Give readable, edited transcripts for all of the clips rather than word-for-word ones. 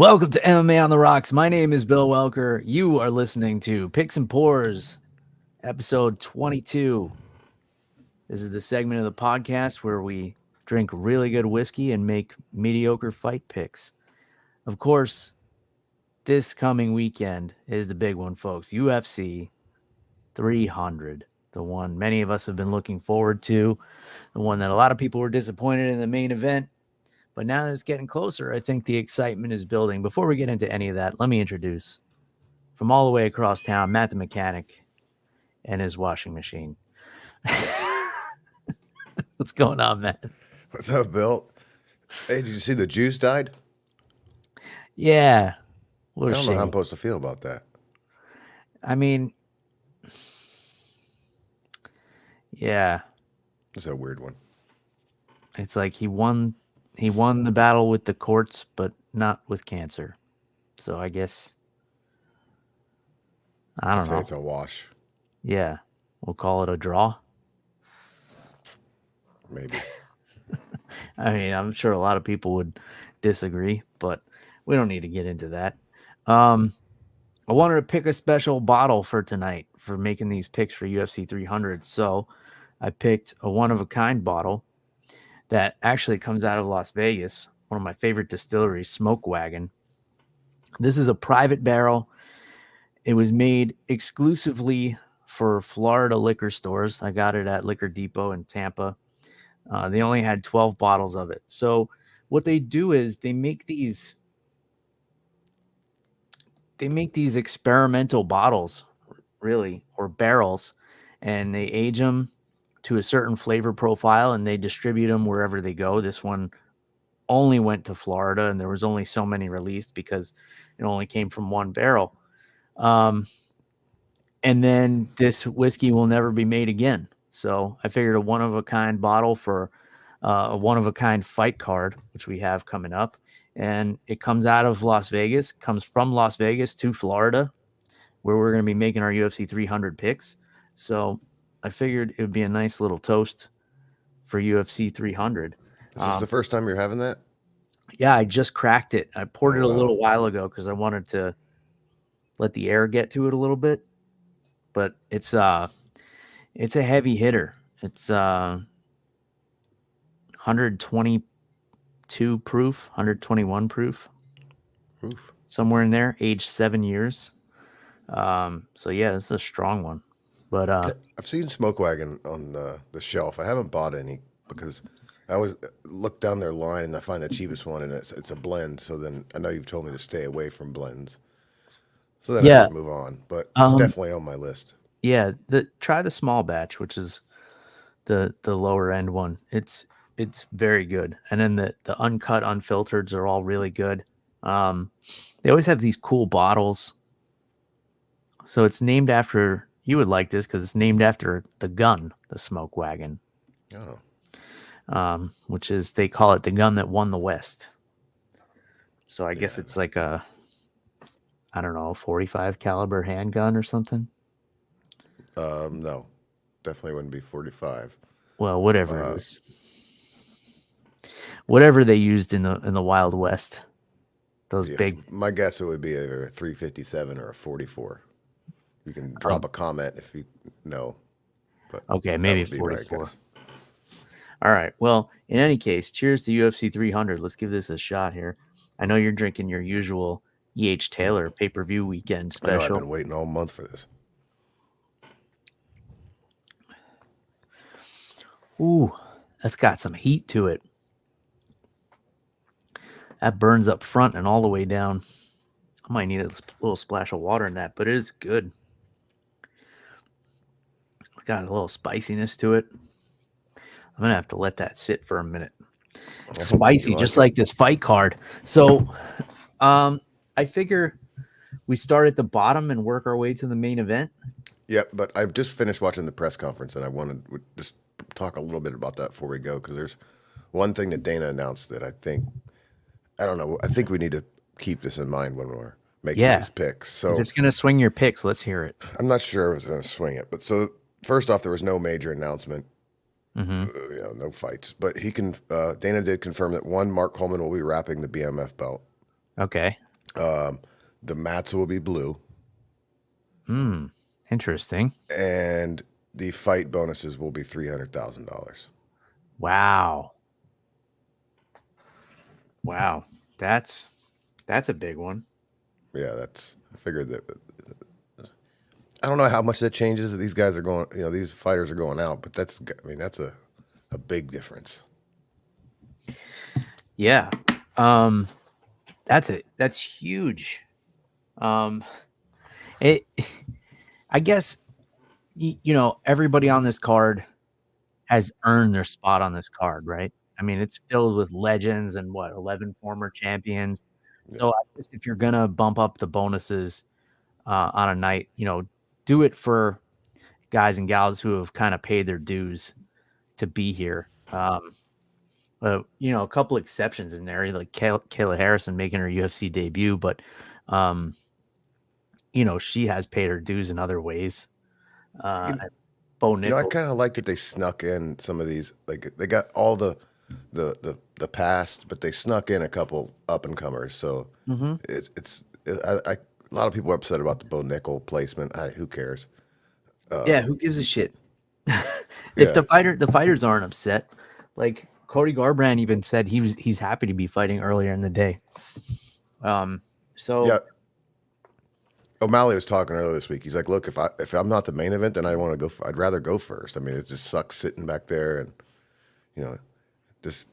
Welcome to MMA on the Rocks. My name is Bill Welker. You are listening to Picks and Pours, episode 22. This is the segment of the podcast where we drink really good whiskey and make mediocre fight picks. Of course, this coming weekend is the big one, folks. UFC 300, the one many of us have been looking forward to, the one that a lot of people were disappointed in the main event. But now that it's getting closer, I think the excitement is building. Before we get into any of that, let me introduce, from all the way across town, Matt the mechanic and his washing machine. What's going on, Matt? What's up, Bill? Hey, did you see the juice died? Yeah. I don't know how I'm supposed to feel about that. I mean, yeah. It's a weird one. It's like he won the battle with the courts, but not with cancer. So I guess I don't know. It's a wash. Yeah. We'll call it a draw. Maybe. I mean, I'm sure a lot of people would disagree, but we don't need to get into that. I wanted to pick a special bottle for tonight for making these picks for UFC 300. So I picked a one-of-a-kind bottle that actually comes out of Las Vegas, one of my favorite distilleries, Smoke Wagon. This is a private barrel. It was made exclusively for Florida liquor stores. I got it at Liquor Depot in Tampa. They only had 12 bottles of it. So what they do is they make these experimental bottles, really, or barrels, and they age them to a certain flavor profile, and they distribute them wherever they go. This one only went to Florida, and there was only so many released because it only came from one barrel. And then this whiskey will never be made again. So I figured a one-of-a-kind bottle for a one-of-a-kind fight card, which we have coming up. And it comes out of Las Vegas, comes from Las Vegas to Florida, where we're going to be making our UFC 300 picks. So I figured it would be a nice little toast for UFC 300. Is this the first time you're having that? Yeah, I just cracked it. I poured it a little while ago because I wanted to let the air get to it a little bit. But it's a heavy hitter. It's 122 proof, 121 proof. Oof. Somewhere in there, age 7 years. So yeah, it's a strong one. But I've seen Smoke Wagon on the shelf. I haven't bought any because I always look down their line and I find the cheapest one, and it's a blend. So then I know you've told me to stay away from blends. So then I just move on. But it's definitely on my list. Yeah, try the small batch, which is the lower end one. It's very good. And then the uncut, unfiltered are all really good. They always have these cool bottles. So it's named after, you would like this because it's named after the gun, the Smoke Wagon. Oh. Which is, they call it the gun that won the West. So I guess it's like a, I don't know, 45 caliber handgun or something. No, definitely wouldn't be 45. Well, whatever it is. Whatever they used in the Wild West. Those big. My guess it would be either a 357 or a 44. You can drop a comment if you know. But okay, maybe 44. All right. Well, in any case, cheers to UFC 300. Let's give this a shot here. I know you're drinking your usual E.H. Taylor pay-per-view weekend special. I know, I've been waiting all month for this. Ooh, that's got some heat to it. That burns up front and all the way down. I might need a little splash of water in that, but it is good. It's got a little spiciness to it. I'm going to have to let that sit for a minute. It's spicy, just like this fight card. So I figure we start at the bottom and work our way to the main event. Yeah, but I've just finished watching the press conference, and I wanted to just talk a little bit about that before we go, because there's one thing that Dana announced that I think we need to keep this in mind when we're making these picks. So if it's going to swing your picks, let's hear it. I'm not sure it was going to swing it, but so first off, there was no major announcement. No fights, but Dana did confirm that Mark Coleman will be wrapping the BMF belt. Okay. The mats will be blue, Hmm. Interesting. and the fight bonuses will be $300,000. Wow. Wow. That's a big one. Yeah, I figured that. I don't know how much that changes. These guys are going, these fighters are going out, but that's a big difference. Yeah. That's it. That's huge. Um, it. I guess everybody on this card has earned their spot on this card, right? I mean, it's filled with legends and 11 former champions. Yeah. So I guess if you're gonna bump up the bonuses on a night, do it for guys and gals who have kind of paid their dues to be here. A couple exceptions in there, like Kayla Harrison making her UFC debut, but um, she has paid her dues in other ways. You, And Bo I Nickel. kind of like that they snuck in some of these. Like they got all the past, but they snuck in a couple up and comers. So Hmm. a lot of people are upset about the Bo Nickel placement. Who cares? Yeah, who gives a shit? If Yeah, the fighters aren't upset, like Cody Garbrandt even said he's happy to be fighting earlier in the day. Um, yeah. so O'Malley was talking earlier this week. He's like, "Look, if I'm not the main event, then I want to go. I'd rather go first. I mean, it just sucks sitting back there and you know, just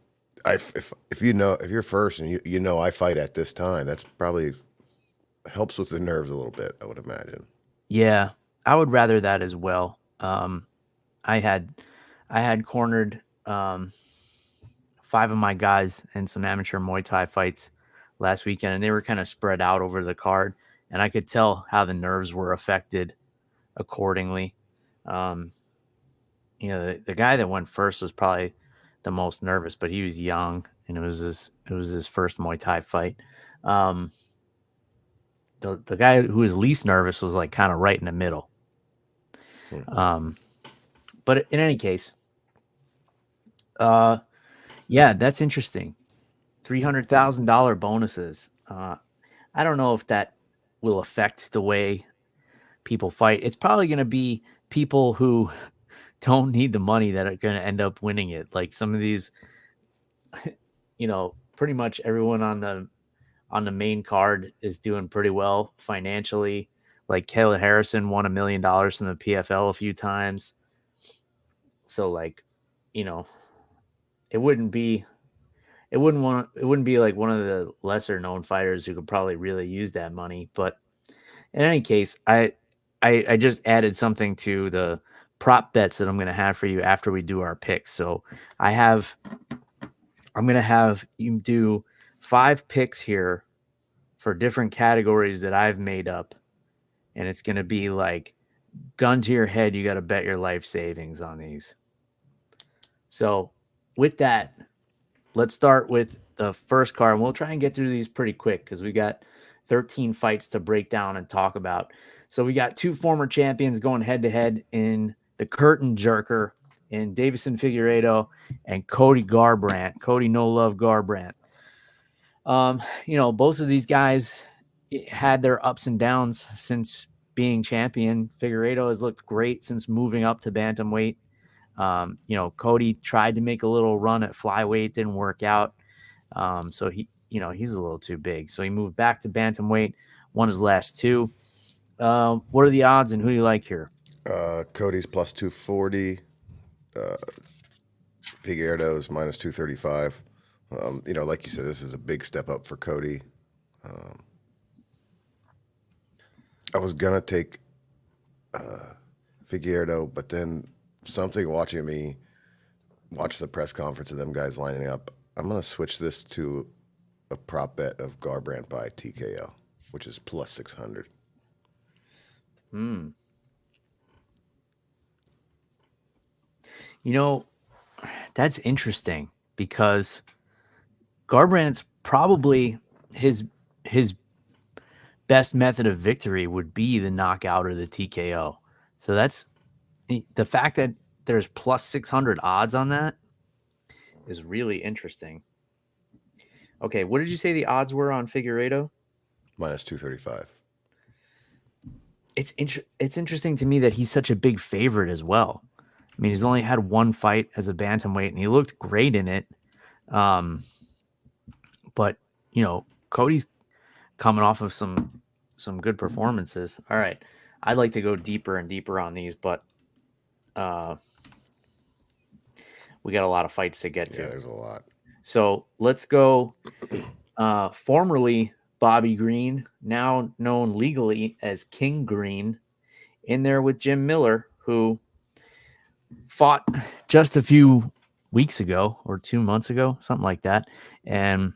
if if you're first and I fight at this time, that's probably helps with the nerves a little bit. I would imagine. yeah, I would rather that as well. I had cornered five of my guys in some amateur Muay Thai fights last weekend, and they were kind of spread out over the card, and I could tell how the nerves were affected accordingly. Um, the guy that went first was probably the most nervous, but he was young, and it was his first Muay Thai fight. Um, the guy who was least nervous was like kind of right in the middle. Hmm. Um, but in any case, uh, yeah, that's interesting. $300,000 bonuses. I don't know if that will affect the way people fight. It's probably going to be people who don't need the money that are going to end up winning it. Like some of these, pretty much everyone on the main card is doing pretty well financially. Like Kayla Harrison won $1 million from the PFL a few times. So like, you know, it wouldn't be it wouldn't be like one of the lesser known fighters who could probably really use that money. But in any case, I just added something to the prop bets that I'm gonna have for you after we do our picks. So I'm gonna have you do 5 picks here for different categories that I've made up. And it's gonna be like gun to your head, you gotta bet your life savings on these. So with that, let's start with the first card, and we'll try and get through these pretty quick because we got 13 fights to break down and talk about. So we got 2 former champions going head to head in the curtain jerker in Davison Figueiredo and Cody Garbrandt. Cody No Love Garbrandt. Both of these guys had their ups and downs since being champion. Figueiredo has looked great since moving up to bantamweight. Cody tried to make a little run at flyweight, didn't work out. So he's a little too big. So he moved back to bantamweight, won his last 2. What are the odds and who do you like here? Cody's plus 240. Figueiredo's minus 235. Like you said, this is a big step up for Cody. I was gonna take Figueiredo, but then something watching me watch the press conference of them guys lining up, I'm gonna switch this to a prop bet of Garbrandt by TKO, which is plus 600. Hmm. You know, that's interesting because Garbrandt's probably his best method of victory would be the knockout or the TKO. So that's the fact that there's plus 600 odds on that is really interesting. Okay, what did you say the odds were on Figueiredo? minus 235. It's interesting to me that he's such a big favorite as well. I mean, he's only had one fight as a bantamweight, and he looked great in it. Um, but Cody's coming off of some good performances. All right, I'd like to go deeper and deeper on these, but uh, we got a lot of fights to get to. Yeah, there's a lot. So let's go. Formerly Bobby Green, now known legally as King Green, in there with Jim Miller, who fought just a few weeks ago or 2 months ago, something like that. And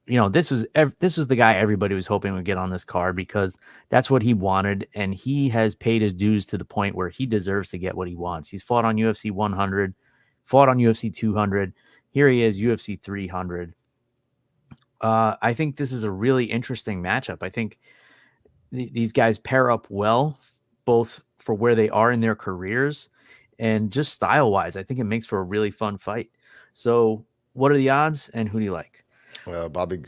this was the guy everybody was hoping would get on this card because that's what he wanted, and he has paid his dues to the point where he deserves to get what he wants. He's fought on UFC 100, fought on UFC 200. Here he is, UFC 300. I think this is a really interesting matchup. I think these guys pair up well, both for where they are in their careers and just style wise. I think it makes for a really fun fight. So, what are the odds, and who do you like? Bobby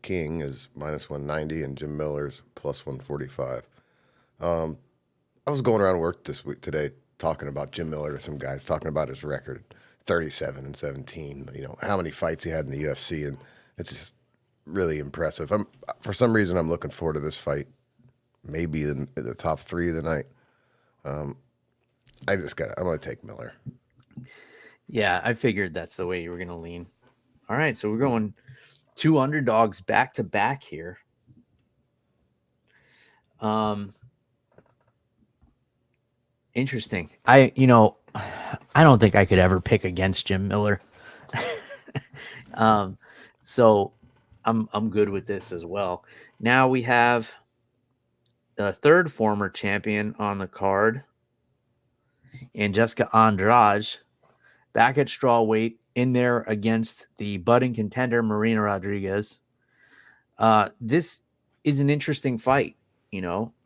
King is minus 190, and Jim Miller's plus 145. I was going around work today talking about Jim Miller to some guys, talking about his record, 37 and 17. How many fights he had in the UFC, and it's just really impressive. For some reason I'm looking forward to this fight, maybe in the top three of the night. I'm going to take Miller. Yeah, I figured that's the way you were going to lean. All right, so we're going two underdogs back to back here. Interesting. I don't think I could ever pick against Jim Miller. So I'm good with this as well. Now we have the third former champion on the card, and Jessica Andrade, back at strawweight, in there against the budding contender Marina Rodriguez. This is an interesting fight.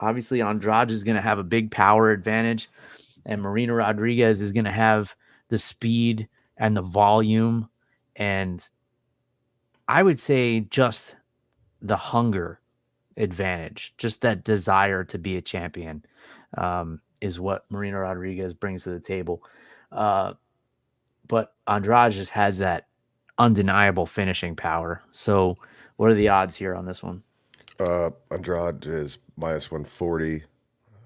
Obviously Andrade is going to have a big power advantage, and Marina Rodriguez is going to have the speed and the volume, and I would say just the hunger advantage, just that desire to be a champion, is what Marina Rodriguez brings to the table. But Andrade just has that undeniable finishing power. So what are the odds here on this one? Andrade is minus 140,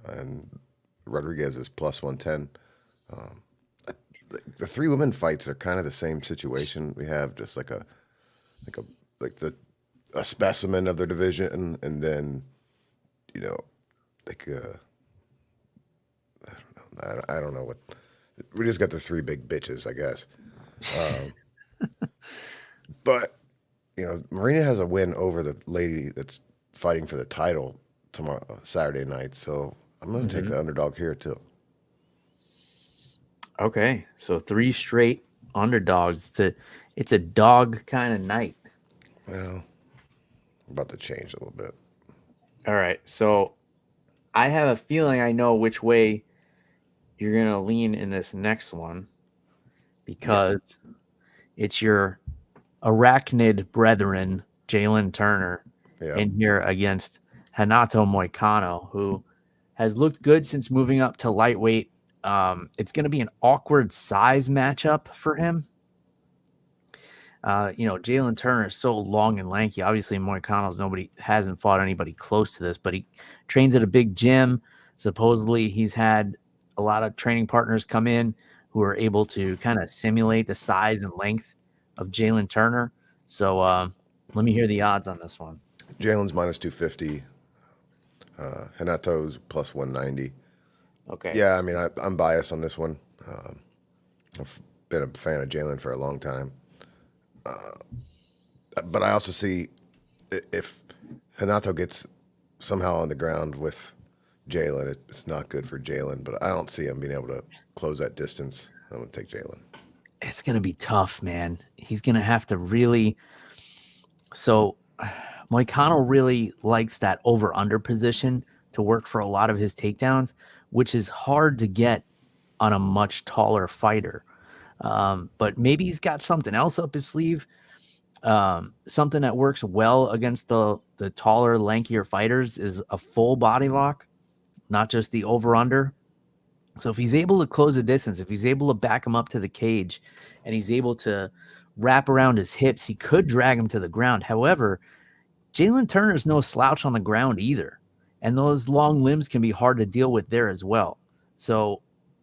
and Rodriguez is plus 110. The three women fights are kind of the same situation. We have just like a specimen of their division, and then I don't know what. We just got the three big bitches, I guess. But Marina has a win over the lady that's fighting for the title tomorrow, Saturday night. So I'm going to take the underdog here too. Okay, so 3 straight underdogs. It's a dog kind of night. Well, I'm about to change a little bit. All right, so I have a feeling I know which way you're going to lean in this next one, because it's your arachnid brethren, Jalen Turner, in here against Renato Moicano, who has looked good since moving up to lightweight. It's going to be an awkward size matchup for him. Jalen Turner is so long and lanky. Obviously, Moicano's hasn't fought anybody close to this, but he trains at a big gym. Supposedly, he's had a lot of training partners come in who are able to kind of simulate the size and length of Jalen Turner. So let me hear the odds on this one. Jalen's minus 250. Renato's plus 190. Okay. Yeah, I mean, I'm biased on this one. I've been a fan of Jalen for a long time. But I also see if Renato gets somehow on the ground with Jalen, it's not good for Jalen. But I don't see him being able to close that distance. I'm going to take Jalen. It's going to be tough, man. He's going to have to really. So Moicano really likes that over-under position to work for a lot of his takedowns, which is hard to get on a much taller fighter. But maybe he's got something else up his sleeve. Something that works well against the taller, lankier fighters is a full body lock, not just the over under. So if he's able to close the distance, if he's able to back him up to the cage, and he's able to wrap around his hips, he could drag him to the ground. However, Jalen Turner's no slouch on the ground either. And those long limbs can be hard to deal with there as well. So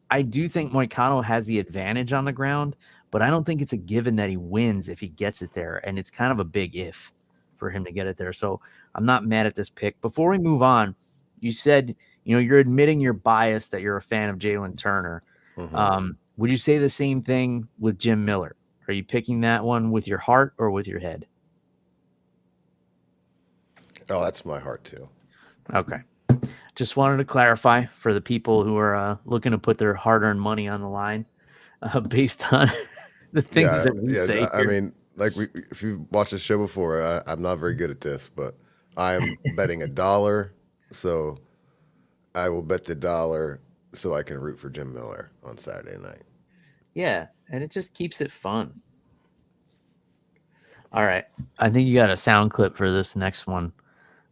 I do think Moicano has the advantage on the ground, but I don't think it's a given that he wins if he gets it there. And it's kind of a big if for him to get it there. So I'm not mad at this pick. Before we move on, you said, you're admitting your bias that you're a fan of Jalen Turner. Would you say the same thing with Jim Miller? Are you picking that one with your heart or with your head? Oh, that's my heart too. Okay. Just wanted to clarify for the people who are looking to put their hard-earned money on the line based on the things that we say here. I mean, like if you've watched the show before, I'm not very good at this, but I am betting $1, so I will bet the $1 so I can root for Jim Miller on Saturday night. Yeah, and it just keeps it fun. All right. I think you got a sound clip for this next one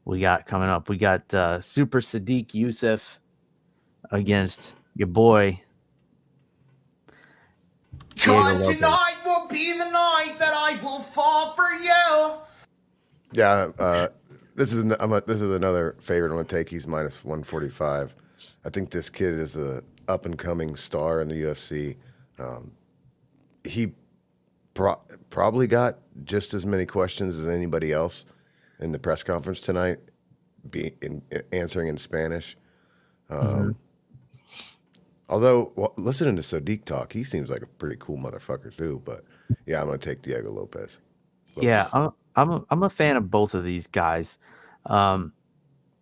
we got coming up. We got Super Sadiq Youssef against your boy. Cause tonight will be the night that I will fall for you. Yeah, this is another favorite I'm gonna take. He's minus 145. I think this kid is a up and coming star in the UFC. He probably got just as many questions as anybody else in the press conference tonight, answering in Spanish. Although listening to Sadiq talk, he seems like a pretty cool motherfucker too. But yeah, I'm gonna take Diego Lopez. Yeah, I'm a fan of both of these guys.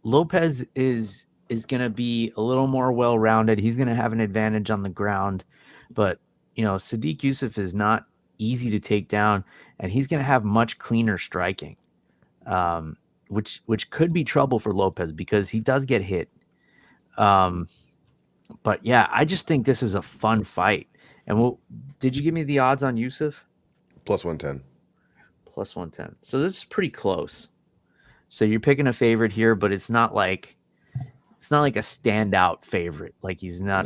Lopez is going to be a little more well-rounded. He's going to have an advantage on the ground, but Sadiq Youssef is not easy to take down, and he's going to have much cleaner striking, which could be trouble for Lopez because he does get hit. But yeah, I just think this is a fun fight. And did you give me the odds on Youssef? Plus 110. Plus 110. So this is pretty close. So you're picking a favorite here, but it's not like a standout favorite. Like he's not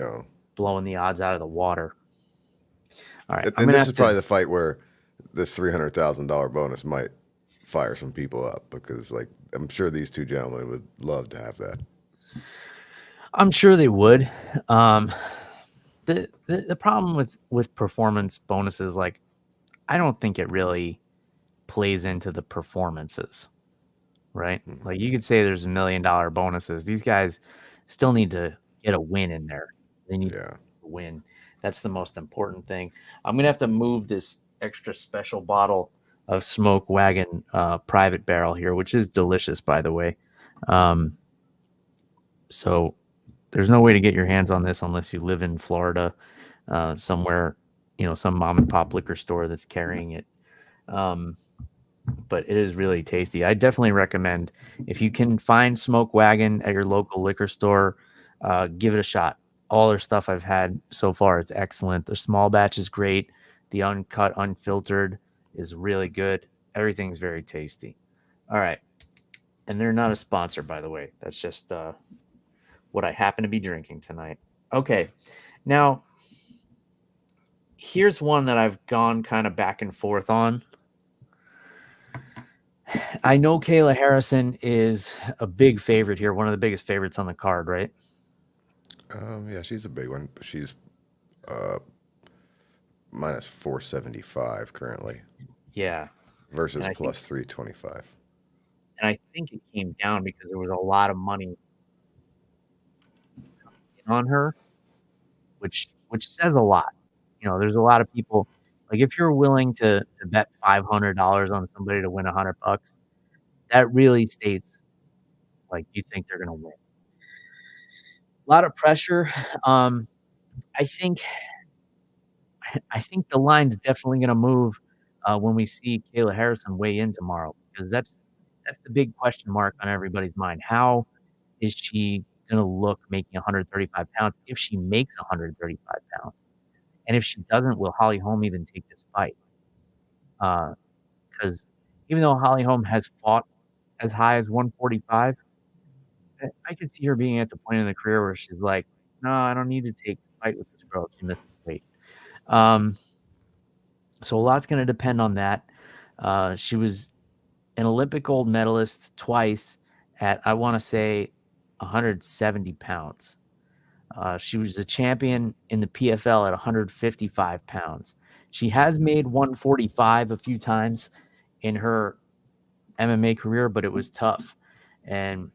blowing the odds out of the water. All right. And this is probably the fight where this $300,000 bonus might fire some people up because, like, I'm sure these two gentlemen would love to have that. I'm sure they would. The problem with performance bonuses, like, I don't think it really plays into the performances, right? Like you could say there's $1 million bonuses. These guys still need to get a win in there. They need to win. That's the most important thing. I'm going to have to move this extra special bottle of Smoke Wagon Private Barrel here, which is delicious, by the way. So there's no way to get your hands on this unless you live in Florida, somewhere, some mom and pop liquor store that's carrying it. But it is really tasty. I definitely recommend if you can find Smoke Wagon at your local liquor store, give it a shot. All their stuff I've had so far, it's excellent. Their small batch is great. The uncut, unfiltered is really good. Everything's very tasty. All right. And they're not a sponsor, by the way. That's just what I happen to be drinking tonight. Okay. Now, here's one that I've gone kind of back and forth on. I know Kayla Harrison is a big favorite here, one of the biggest favorites on the card, right? Yeah, she's a big one. She's minus 475 currently. Yeah. Versus plus 325. And I think it came down because there was a lot of money on her, which says a lot. There's a lot of people, like if you're willing to bet $500 on somebody to win $100, that really states like you think they're going to win. A lot of pressure. I think the line's definitely going to move when we see Kayla Harrison weigh in tomorrow, because that's the big question mark on everybody's mind. How is she going to look making 135 pounds if she makes 135 pounds? And if she doesn't, will Holly Holm even take this fight? because even though Holly Holm has fought as high as 145, I could see her being at the point in the career where she's like, "No, I don't need to take a fight with this girl if she misses weight." Um, so a lot's gonna depend on that. She was an Olympic gold medalist twice at, I wanna say, 170 pounds. She was the champion in the PFL at 155 pounds. She has made 145 a few times in her MMA career, but it was tough. And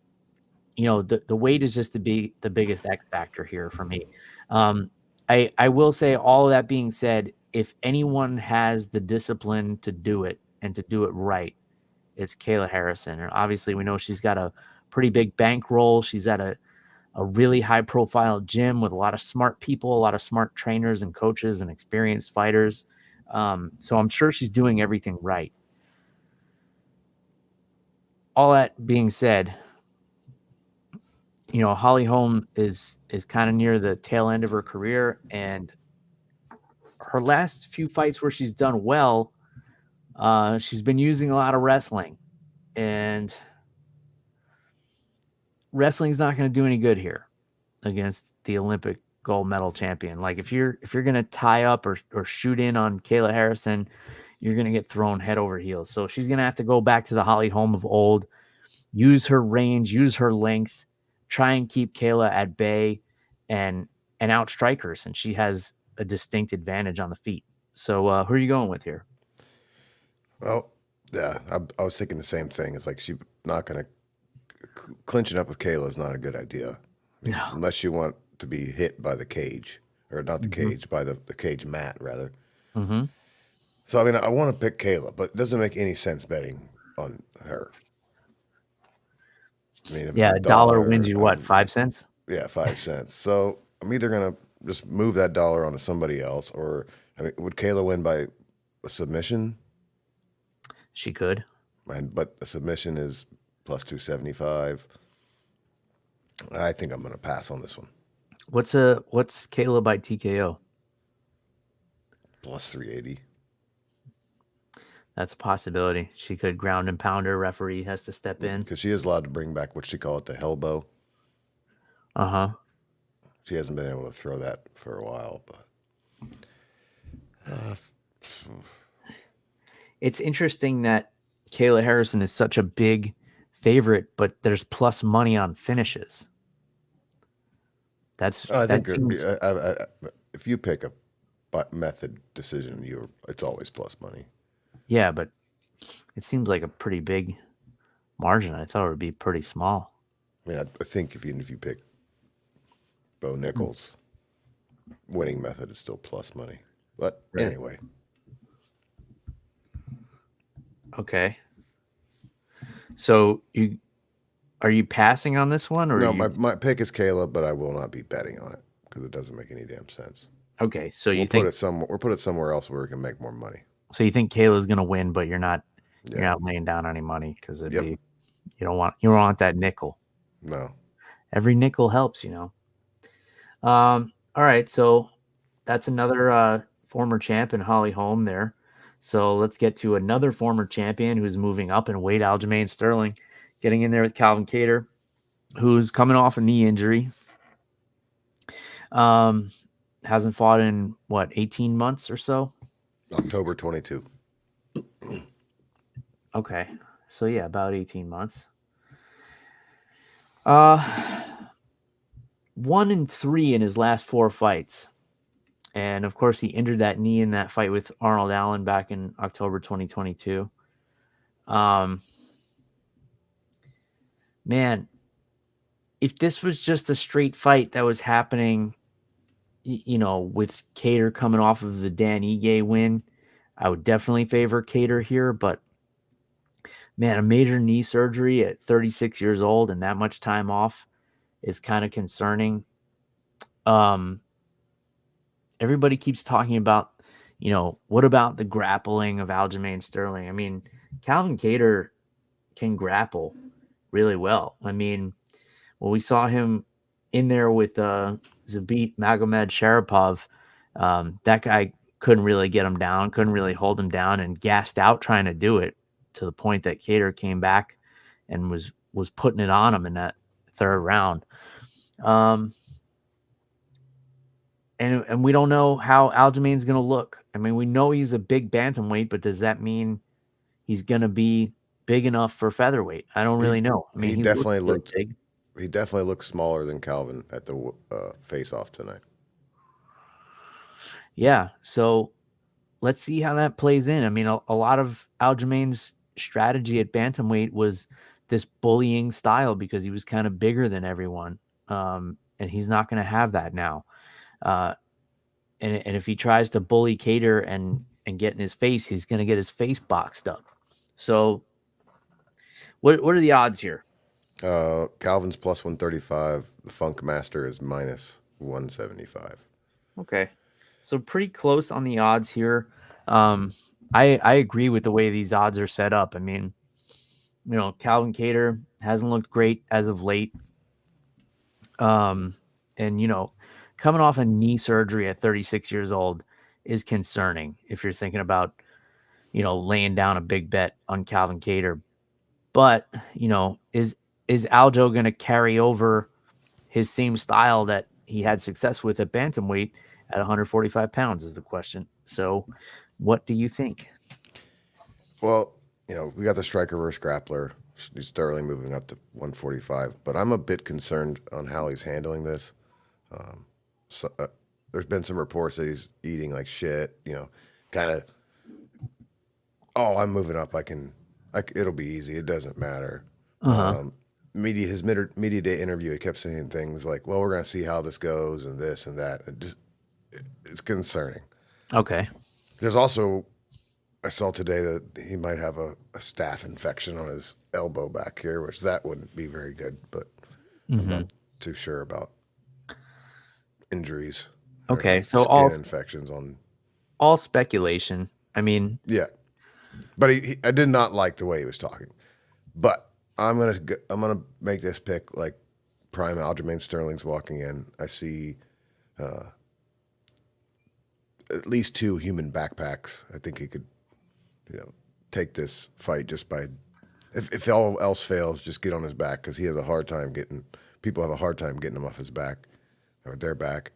the weight is just the biggest X factor here for me. I will say, all of that being said, if anyone has the discipline to do it and to do it right, it's Kayla Harrison. And obviously we know she's got a pretty big bankroll. She's at a really high profile gym with a lot of smart people, a lot of smart trainers and coaches and experienced fighters. So I'm sure she's doing everything right. All that being said, Holly Holm is kind of near the tail end of her career, and her last few fights where she's done well, she's been using a lot of wrestling, and wrestling's not going to do any good here against the Olympic gold medal champion. Like, if you're going to tie up or shoot in on Kayla Harrison, you're going to get thrown head over heels. So she's going to have to go back to the Holly Holm of old, use her range, use her length, try and keep Kayla at bay and outstrike her, since she has a distinct advantage on the feet. So who are you going with here? Well, yeah, I was thinking the same thing. It's like she's not going to clinching up with Kayla is not a good idea. I mean, No. unless you want to be hit by the cage, or not the cage, by the cage mat rather. Mm-hmm. So I mean, I want to pick Kayla, but it doesn't make any sense betting on her. I mean, Yeah, a a dollar wins you what, 5 cents? Yeah, 5 cents. So I'm either gonna just move that dollar onto somebody else, or I mean, would Kayla win by a submission? She could. But a submission is plus 275. I think I'm gonna pass on this one. What's Kayla by TKO? Plus 380. That's a possibility. She could ground and pound her. Referee has to step in. Because she is allowed to bring back what she call it, the elbow. Uh-huh. She hasn't been able to throw that for a while, but It's interesting that Kayla Harrison is such a big favorite, but there's plus money on finishes. I think if you pick a method decision, it's always plus money. Yeah, but it seems like a pretty big margin. I thought it would be pretty small. I mean, I think if you pick Bo Nichols, winning method is still plus money. But anyway. Okay. So are you passing on this one, or no? My pick is Kayla, but I will not be betting on it because it doesn't make any damn sense. Okay, so we'll put it somewhere else where we can make more money. So you think Kayla's going to win, but you're not laying down any money because you don't want that nickel. No. Every nickel helps, All right, so that's another former champion, Holly Holm there. So let's get to another former champion who's moving up in weight, Aljamain Sterling, getting in there with Calvin Kattar, who's coming off a knee injury. Hasn't fought in 18 months or so? October 22. Okay. So yeah, about 18 months. 1-3 in his last 4 fights. And of course, he injured that knee in that fight with Arnold Allen back in October 2022. Man, if this was just a straight fight that was happening, with Kattar coming off of the Dan Ige win, I would definitely favor Kattar here. But man, a major knee surgery at 36 years old and that much time off is kind of concerning. Everybody keeps talking about, what about the grappling of Aljamain Sterling? I mean, Calvin Kattar can grapple really well. I mean, when we saw him in there with Zabit Magomed Sharapov, that guy couldn't really get him down, couldn't really hold him down, and gassed out trying to do it to the point that Cater came back and was putting it on him in that third round. And we don't know how Aljamain's going to look. I mean, we know he's a big bantamweight, but does that mean he's going to be big enough for featherweight? I don't really know. I mean, he definitely looked looked big. he definitely looked smaller than Calvin at the face-off tonight. Yeah, so let's see how that plays in. I mean, a lot of Aljamain's strategy at bantamweight was this bullying style because he was kind of bigger than everyone, and he's not going to have that now. And if he tries to bully Cater and get in his face, he's going to get his face boxed up. So, what are the odds here? Calvin's plus 135. The Funk Master is minus 175. Okay, so pretty close on the odds here. I agree with the way these odds are set up. I mean, Calvin Cater hasn't looked great as of late. And coming off a knee surgery at 36 years old is concerning if you're thinking about, laying down a big bet on Calvin Cater. But, is Aljo going to carry over his same style that he had success with at bantamweight at 145 pounds is the question. So what do you think? Well, we got the striker versus grappler. Sterling moving up to 145, but I'm a bit concerned on how he's handling this. There's been some reports that he's eating like shit, kind of, I'm moving up. It'll be easy. It doesn't matter. His media day interview, he kept saying things like, well, we're going to see how this goes and this and that. It's concerning. Okay. There's also, I saw today that he might have a staph infection on his elbow back here, which that wouldn't be very good, but I'm not too sure about injuries. Okay, so skin infections on all speculation. I mean, yeah, but I did not like the way he was talking. But I'm gonna make this pick like prime Aljamain Sterling's walking in. I see at least 2 human backpacks. I think he could, take this fight just by, if all else fails, just get on his back because he has a hard time getting. People have a hard time getting him off his back or their back,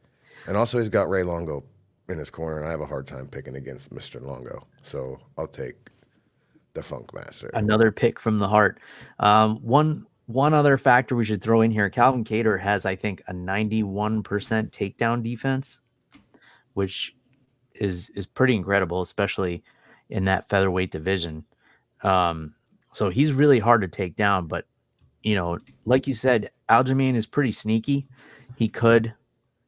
and also he's got Ray Longo in his corner, and I have a hard time picking against Mr. Longo. So I'll take the Funk Master. Another pick from the heart. One other factor we should throw in here: Calvin Cater has, I think, a 91% takedown defense, which is pretty incredible, especially in that featherweight division. So he's really hard to take down. But like you said, Aljamain is pretty sneaky. He could,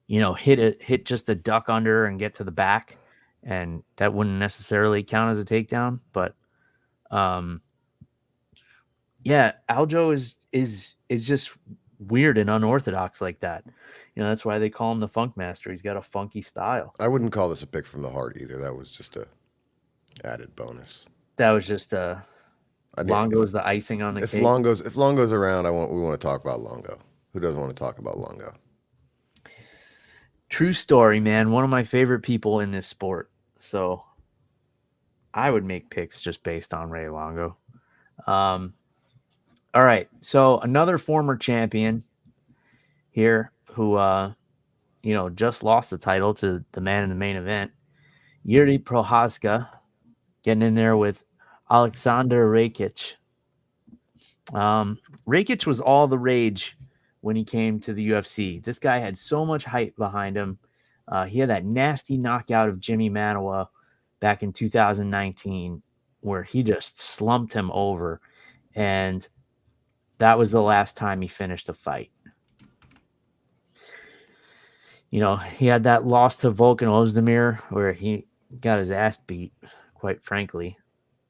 hit just a duck under and get to the back, and that wouldn't necessarily count as a takedown. But yeah, Aljo is just weird and unorthodox like that. That's why they call him the Funk Master. He's got a funky style. I wouldn't call this a pick from the heart either. That was just a added bonus. That was just Longo's the icing on the cake. If Longo's around, we want to talk about Longo. Who doesn't want to talk about Longo? True story, man. One of my favorite people in this sport. So I would make picks just based on Ray Longo. All right. So another former champion here who, just lost the title to the man in the main event, Yuri Prohaska, getting in there with Alexander Rakic. Rakic was all the rage when he came to the UFC. This guy had so much hype behind him. He had that nasty knockout of Jimmy Manoa back in 2019 where he just slumped him over. And that was the last time he finished a fight. He had that loss to Volkan Ozdemir where he got his ass beat, quite frankly.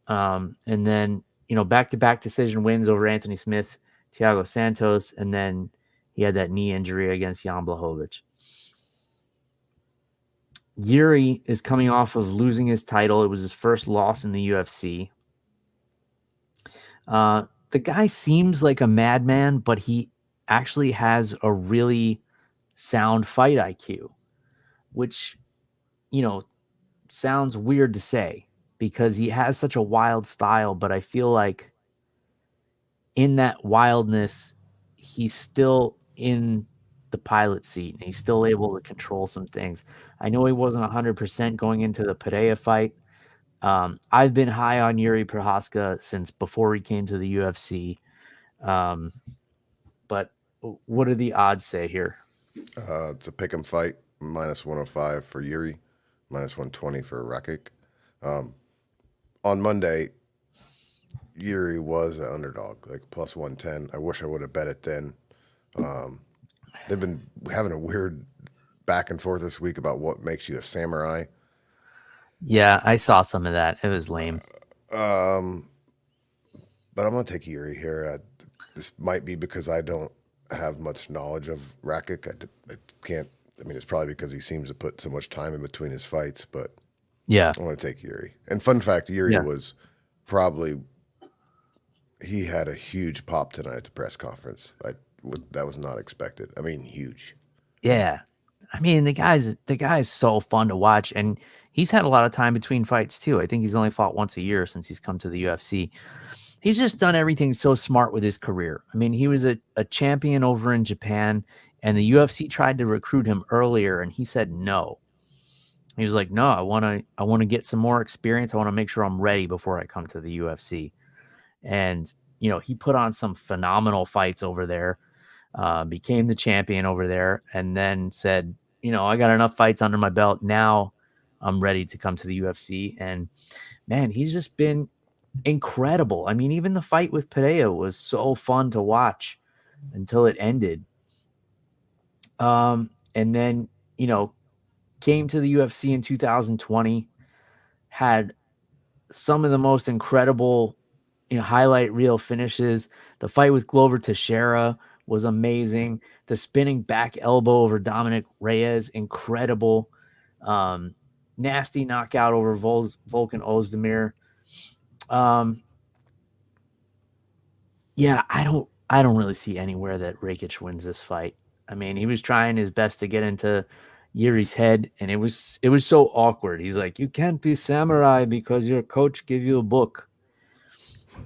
And then, back-to-back decision wins over Anthony Smith, Thiago Santos, and then he had that knee injury against Jan Blachowicz. Yuri is coming off of losing his title. It was his first loss in the UFC. The guy seems like a madman, but he actually has a really sound fight IQ, which, sounds weird to say because he has such a wild style, but I feel like in that wildness, he's still in the pilot seat and he's still able to control some things. I know he wasn't 100% going into the Pereira fight. I've been high on Yuri Prohaska since before he came to the UFC. Um, but what do the odds say here? It's a pick 'em fight, minus 105 for Yuri, minus 120 for Rakic. On Monday, Yuri was an underdog, like plus 110. I wish I would have bet it then. They've been having a weird back and forth this week about what makes you a samurai. Yeah, I saw some of that. It was lame. But I'm going to take Yuri here. This might be because I don't have much knowledge of Rakic. I can't. I mean, it's probably because he seems to put so much time in between his fights. But Yeah. I want to take Yuri. And fun fact, Yuri was probably he had a huge pop tonight at the press conference. That was not expected. I mean, huge. Yeah. I mean, the guy's so fun to watch, and he's had a lot of time between fights too. I think he's only fought once a year since he's come to the UFC. He's just done everything so smart with his career. I mean, he was a champion over in Japan, and the UFC tried to recruit him earlier, and he said no. He was like, "No, I want to get some more experience. I want to make sure I'm ready before I come to the UFC." And he put on some phenomenal fights over there. Became the champion over there, and then said, I got enough fights under my belt. Now I'm ready to come to the UFC. And man, he's just been incredible. I mean, even the fight with Pereira was so fun to watch until it ended. And then, came to the UFC in 2020, had some of the most incredible, highlight reel finishes. The fight with Glover Teixeira was amazing. The spinning back elbow over Dominic Reyes, incredible. Nasty knockout over Volkan Ozdemir. Yeah, I don't really see anywhere that Rakic wins this fight. I mean, he was trying his best to get into Yuri's head, and it was so awkward. He's like, "You can't be samurai because your coach gave you a book."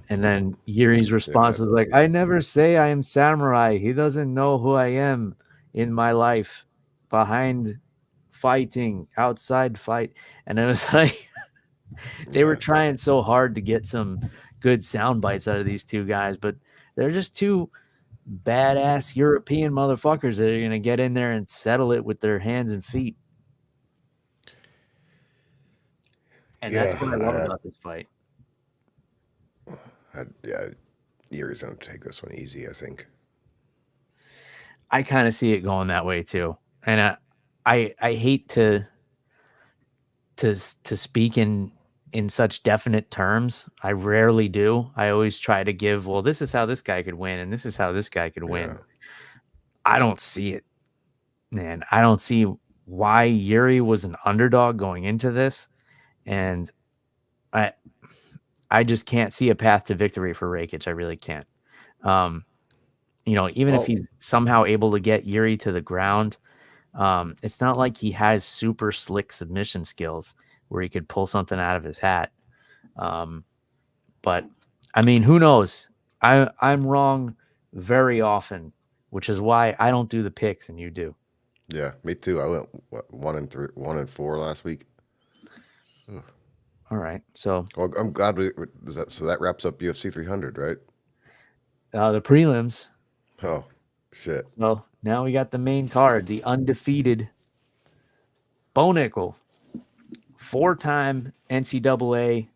And then Yuri's response was like, "I never say I am samurai. He doesn't know who I am in my life behind fighting, outside fight." And it was like they were trying so hard to get some good sound bites out of these two guys, but they're just two badass European motherfuckers that are going to get in there and settle it with their hands and feet. And that's what I love about this fight. Yuri's going to take this one easy, I think. I kind of see it going that way too. And I hate to speak in such definite terms. I rarely do. I always try to give, well, this is how this guy could win, and this is how this guy could win. I don't see it, man. I don't see why Yuri was an underdog going into this, and I just can't see a path to victory for Rakic. I really can't. Even if he's somehow able to get Yuri to the ground, it's not like he has super slick submission skills where he could pull something out of his hat. But I mean, who knows? I'm wrong very often, which is why I don't do the picks and you do. Yeah, me too. I went 1-4 last week. Ugh. All right, so I'm glad so that wraps up UFC 300, right? The prelims. Oh shit! So now we got the main card, the undefeated Bo Nickel, 4-time NCAA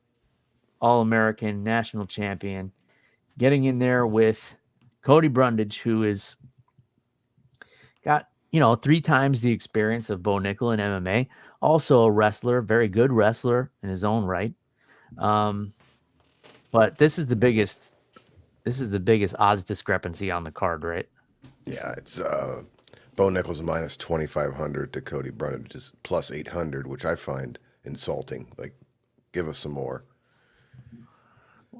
All-American national champion, getting in there with Cody Brundage, who is got 3 times the experience of Bo Nickel in MMA. Also a wrestler, very good wrestler in his own right. But this is the biggest odds discrepancy on the card, right? Yeah, it's Bo Nickel's minus 2,500 to Cody Brunage's plus 800, which I find insulting. Like, give us some more.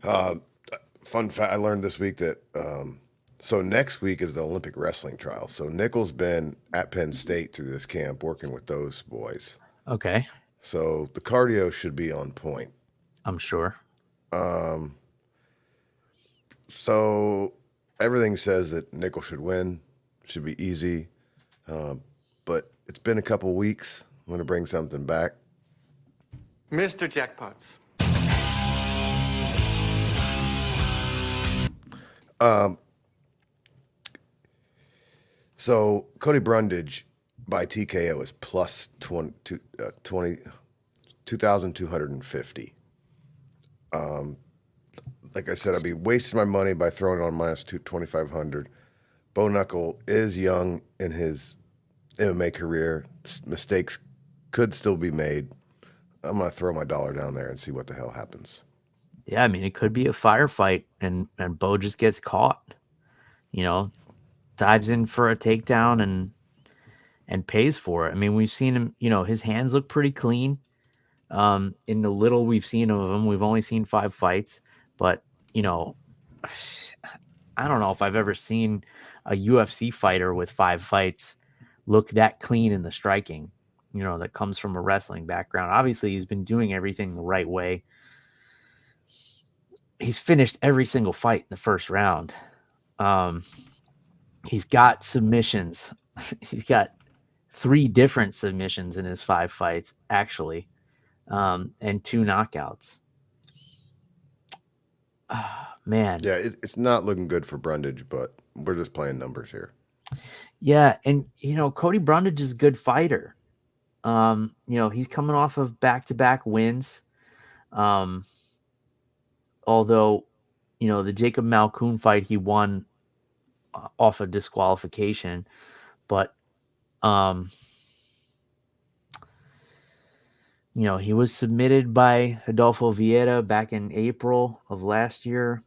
Fun fact: I learned this week that so next week is the Olympic wrestling trial. So Nickel's been at Penn State through this camp working with those boys. Okay. So the cardio should be on point. I'm sure. So everything says that Nickel should win. Should be easy. But it's been a couple weeks. I'm going to bring something back. Mr. Jackpots. So Cody Brundage by TKO is plus 2,250. Like I said, I'd be wasting my money by throwing it on minus 2,500. Bo Knuckle is young in his MMA career. Mistakes could still be made. I'm going to throw my dollar down there and see what the hell happens. Yeah, I mean, it could be a firefight, and Bo just gets caught. Dives in for a takedown and pays for it. I mean, we've seen him. His hands look pretty clean. In the little we've seen of him, we've only seen 5 fights, but I don't know if I've ever seen a UFC fighter with 5 fights look that clean in the striking. That comes from a wrestling background. Obviously, he's been doing everything the right way. He's finished every single fight in the first round. He's got submissions. He's got 3 different submissions in his 5 fights, actually, and 2 knockouts. Man. Yeah, it's not looking good for Brundage, but we're just playing numbers here. Yeah, and Cody Brundage is a good fighter. He's coming off of back-to-back wins. Although, the Jacob Malkoun fight, he won off of disqualification, but he was submitted by Adolfo Vieira back in April of last year.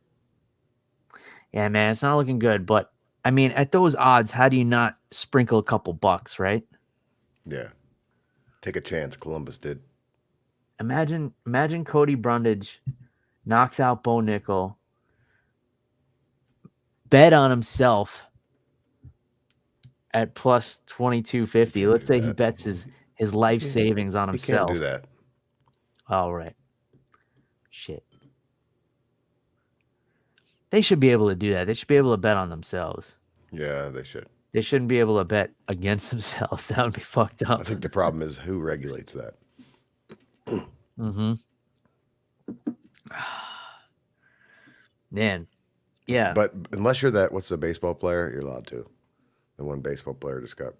Yeah, man, it's not looking good, but I mean, at those odds, how do you not sprinkle a couple bucks, right? Yeah. Take a chance. Columbus did. Imagine Cody Brundage knocks out Bo Nickel, bet on himself at plus 2,250. Let's say he bets his life savings on himself. He can't do that. All right. Shit. They should be able to do that. They should be able to bet on themselves. Yeah, they should. They shouldn't be able to bet against themselves. That would be fucked up. I think the problem is who regulates that. Mm-hmm. Man. Yeah. But unless you're that, what's the baseball player? You're allowed to. The one baseball player just got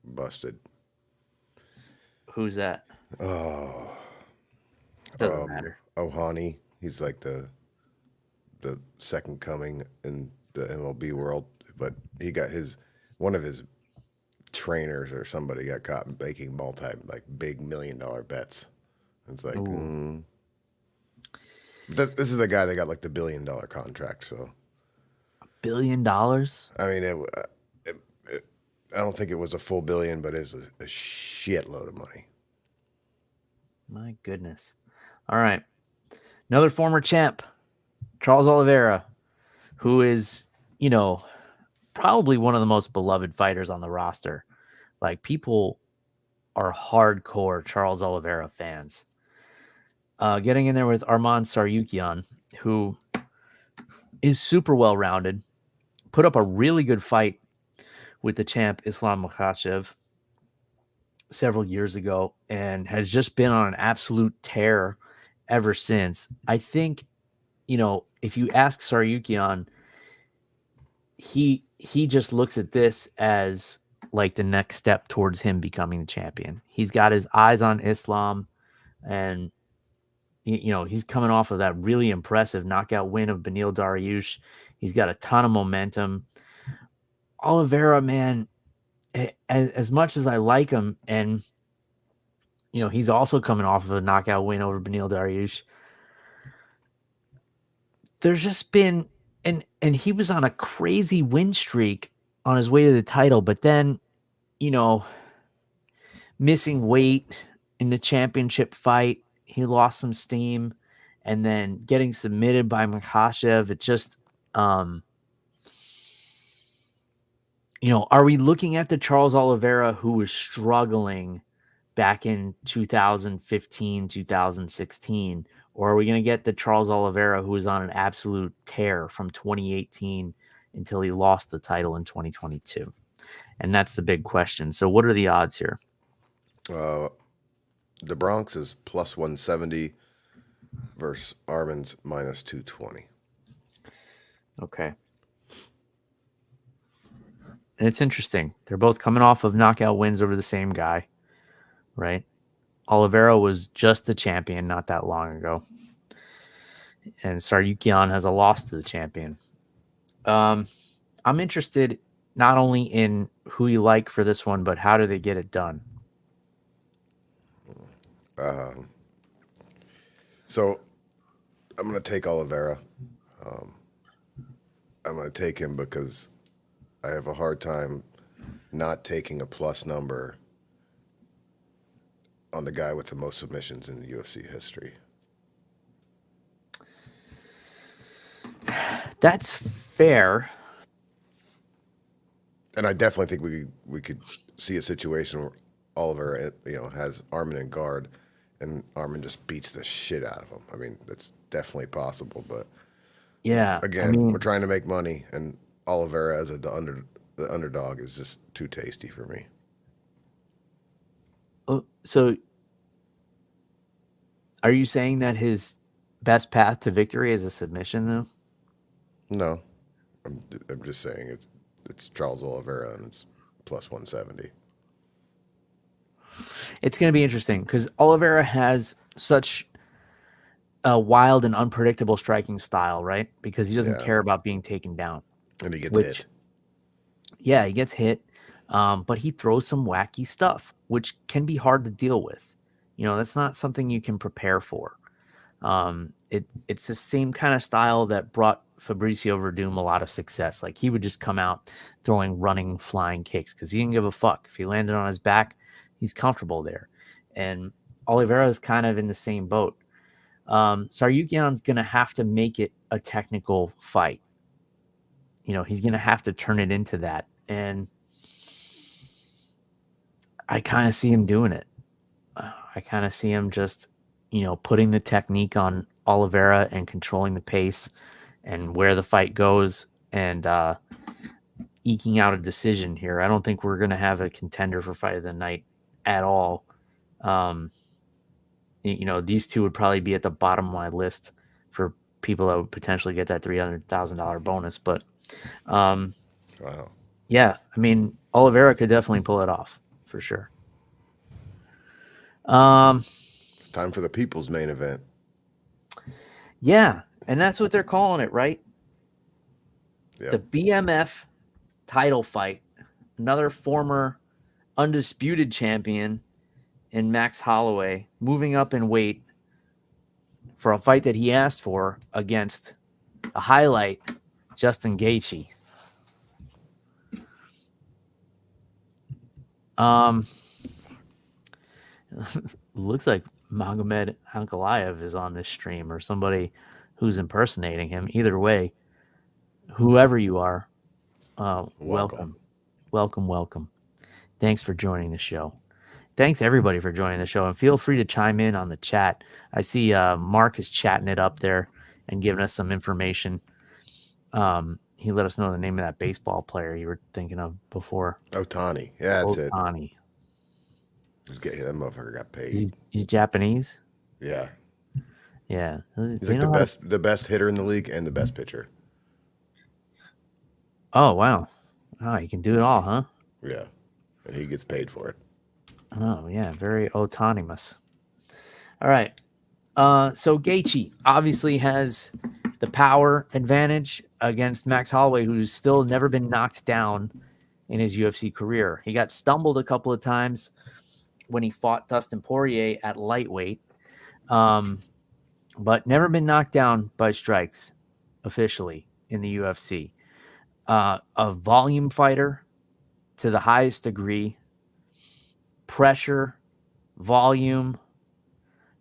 busted. Who's that? Oh. Doesn't matter. Ohani. He's like the second coming in the MLB world. But he got one of his trainers or somebody got caught making big $1 million bets. It's like, this is the guy that got like the $1 billion contract. So $1 billion? I mean, I don't think it was a full billion, but it's a shitload of money. My goodness. All right. Another former champ, Charles Oliveira, who is, probably one of the most beloved fighters on the roster. Like, people are hardcore Charles Oliveira fans. Getting in there with Arman Tsarukyan, who is super well-rounded, put up a really good fight with the champ Islam Makhachev several years ago and has just been on an absolute tear ever since. I think, if you ask Tsarukyan, he just looks at this as like the next step towards him becoming the champion. He's got his eyes on Islam, and he's coming off of that really impressive knockout win of Beneil Dariush. He's got a ton of momentum. Oliveira, man, as much as I like him, and he's also coming off of a knockout win over Beneil Dariush. There's just been, and he was on a crazy win streak on his way to the title, but then, missing weight in the championship fight, he lost some steam, and then getting submitted by Makhachev. It just, are we looking at the Charles Oliveira who was struggling back in 2015, 2016? Or are we going to get the Charles Oliveira who was on an absolute tear from 2018 until he lost the title in 2022? And that's the big question. So what are the odds here? The Bronx is plus 170 versus Armin's minus 220. Okay. And it's interesting. They're both coming off of knockout wins over the same guy, right? Oliveira was just the champion not that long ago. And Saryukian has a loss to the champion. I'm interested not only in who you like for this one, but how do they get it done? So I'm going to take Oliveira. I'm going to take him because I have a hard time not taking a plus number on the guy with the most submissions in the UFC history. That's fair. And I definitely think we could see a situation where Oliver, has Armin in guard, and Armin just beats the shit out of him. I mean, that's definitely possible. But Yeah. again, we're trying to make money, and Oliveira as the underdog is just too tasty for me. So are you saying that his best path to victory is a submission, though? No, I'm just saying it's Charles Oliveira, and it's plus 170. It's going to be interesting because Oliveira has such a wild and unpredictable striking style, right? Because he doesn't care about being taken down. And he gets hit. Yeah, he gets hit, but he throws some wacky stuff, which can be hard to deal with. That's not something you can prepare for. It's the same kind of style that brought Fabricio Verdum a lot of success. Like, he would just come out throwing running, flying kicks because he didn't give a fuck. If he landed on his back, he's comfortable there. And Oliveira is kind of in the same boat. Saryukian's going to have to make it a technical fight. He's going to have to turn it into that. And I kind of see him doing it. I kind of see him just, putting the technique on Oliveira and controlling the pace and where the fight goes and eking out a decision here. I don't think we're going to have a contender for fight of the night at all. These two would probably be at the bottom of my list for people that would potentially get that $300,000 bonus. But Wow. Yeah, I mean, Oliveira could definitely pull it off for sure. It's time for the people's main event. Yeah, and that's what they're calling it, right? Yep. The BMF title fight. Another former undisputed champion in Max Holloway moving up in weight for a fight that he asked for against a highlight, Justin Gaethje. Looks like Magomed Ankalaev is on this stream, or somebody who's impersonating him. Either way, whoever you are, welcome. Thanks for joining the show. Thanks everybody for joining the show, and feel free to chime in on the chat. I see Mark is chatting it up there and giving us some information. He let us know the name of that baseball player you were thinking of before. Ohtani. Yeah, that's it. Ohtani. That motherfucker got paid. He's Japanese. Yeah. Yeah. He's like the best hitter in the league and the best pitcher. Oh, wow. Oh, you can do it all, huh? Yeah. And he gets paid for it. Oh, yeah. Very autonomous. All right. So Gaethje obviously has the power advantage against Max Holloway, who's still never been knocked down in his UFC career. He got stumbled a couple of times when he fought Dustin Poirier at lightweight, but never been knocked down by strikes officially in the UFC. A volume fighter to the highest degree, pressure, volume,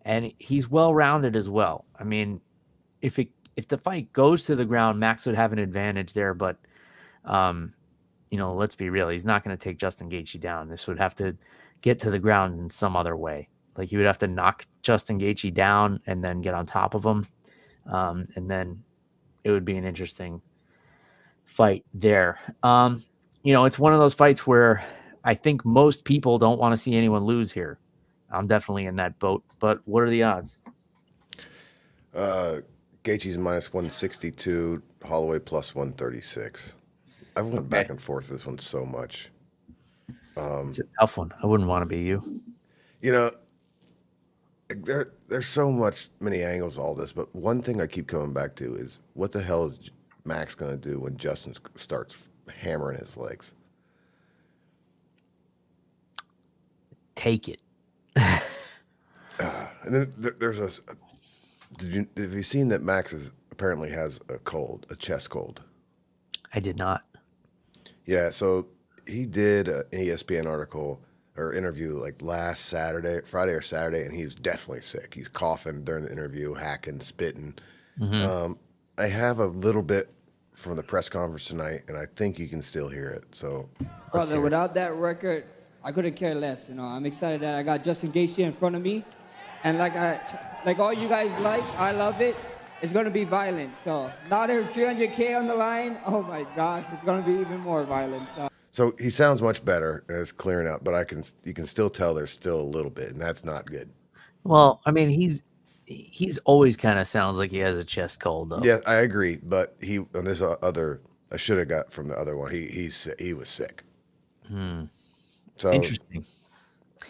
and he's well-rounded as well. I mean, if the fight goes to the ground, Max would have an advantage there, but let's be real, he's not going to take Justin Gaethje down. This would have to get to the ground in some other way. Like you would have to knock Justin Gaethje down and then get on top of him, and then it would be an interesting fight there. It's one of those fights where I think most people don't want to see anyone lose here. I'm definitely in that boat. But what are the odds? Gaethje's minus 162, Holloway plus 136. I've went back and forth this one so much. It's a tough one. I wouldn't want to be you. You know, there's so many angles to all this, but one thing I keep coming back to is what the hell is Max going to do when Justin starts hammering his legs? Take it. And then there's have you seen that Max apparently has a chest cold? I did not. Yeah, so he did an ESPN article or interview like last Friday or Saturday, and he's definitely sick. He's coughing during the interview, hacking, spitting. I have a little bit from the press conference tonight, and I think you can still hear it. So, brother, without that record, I couldn't care less. I'm excited that I got Justin Gaethje in front of me, and like all you guys I love it. It's going to be violent. So now there's 300K on the line. Oh my gosh, it's going to be even more violent. So he sounds much better and it's clearing up, but you can still tell there's still a little bit, and that's not good. Well, I mean, he's always kind of sounds like he has a chest cold, though. Yeah, I agree, but on this other, I should have got from the other one. He was sick. So interesting.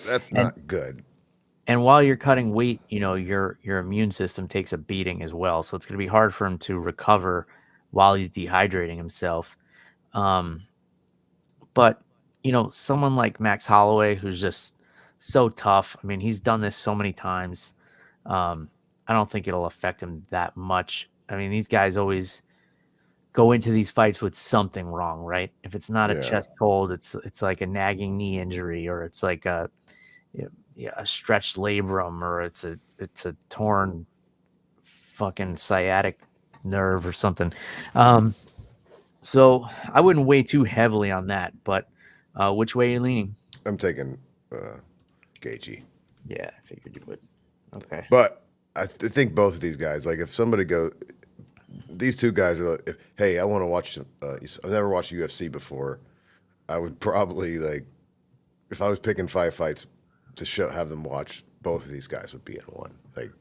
That's not good. And while you're cutting weight, your immune system takes a beating as well. So it's going to be hard for him to recover while he's dehydrating himself. But, someone like Max Holloway, who's just so tough. I mean, he's done this so many times. I don't think it'll affect him that much. I mean, these guys always go into these fights with something wrong, right? If it's not a chest cold, it's like a nagging knee injury, or it's like a stretched labrum, or it's a torn fucking sciatic nerve or something. So I wouldn't weigh too heavily on that, but which way are you leaning? I'm taking Gaethje. Yeah, I figured you would. Okay. But I think both of these guys, like if somebody these two guys are like, hey, I want to watch I've never watched UFC before. I would probably, like, if I was picking 5 fights to have them watch, both of these guys would be in one. Like,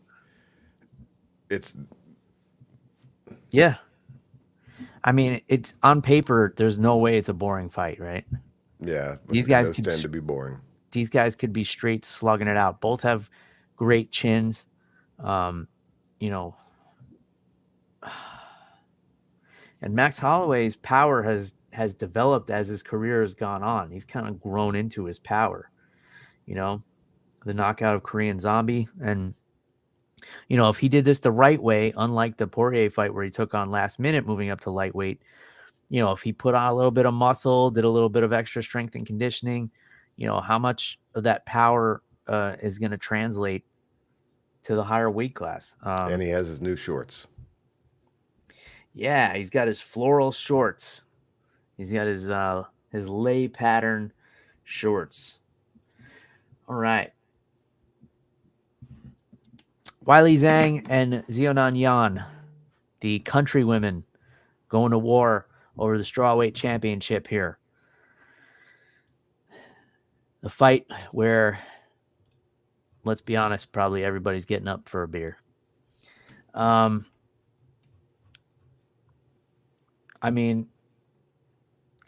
it's... Yeah. I mean, it's on paper, there's no way it's a boring fight, right? Yeah. These guys tend to be boring. These guys could be straight slugging it out. Both have great chins. And Max Holloway's power has developed as his career has gone on. He's kind of grown into his power, the knockout of Korean Zombie. And, if he did this the right way, unlike the Poirier fight where he took on last minute moving up to lightweight, if he put on a little bit of muscle, did a little bit of extra strength and conditioning, how much of that power is going to translate to the higher weight class. And he has his new shorts. Yeah, he's got his floral shorts. He's got his lay pattern shorts. All right. Weili Zhang and Xiaonan Yan, the countrywomen, going to war over the strawweight championship here. The fight where, let's be honest, probably everybody's getting up for a beer. I mean,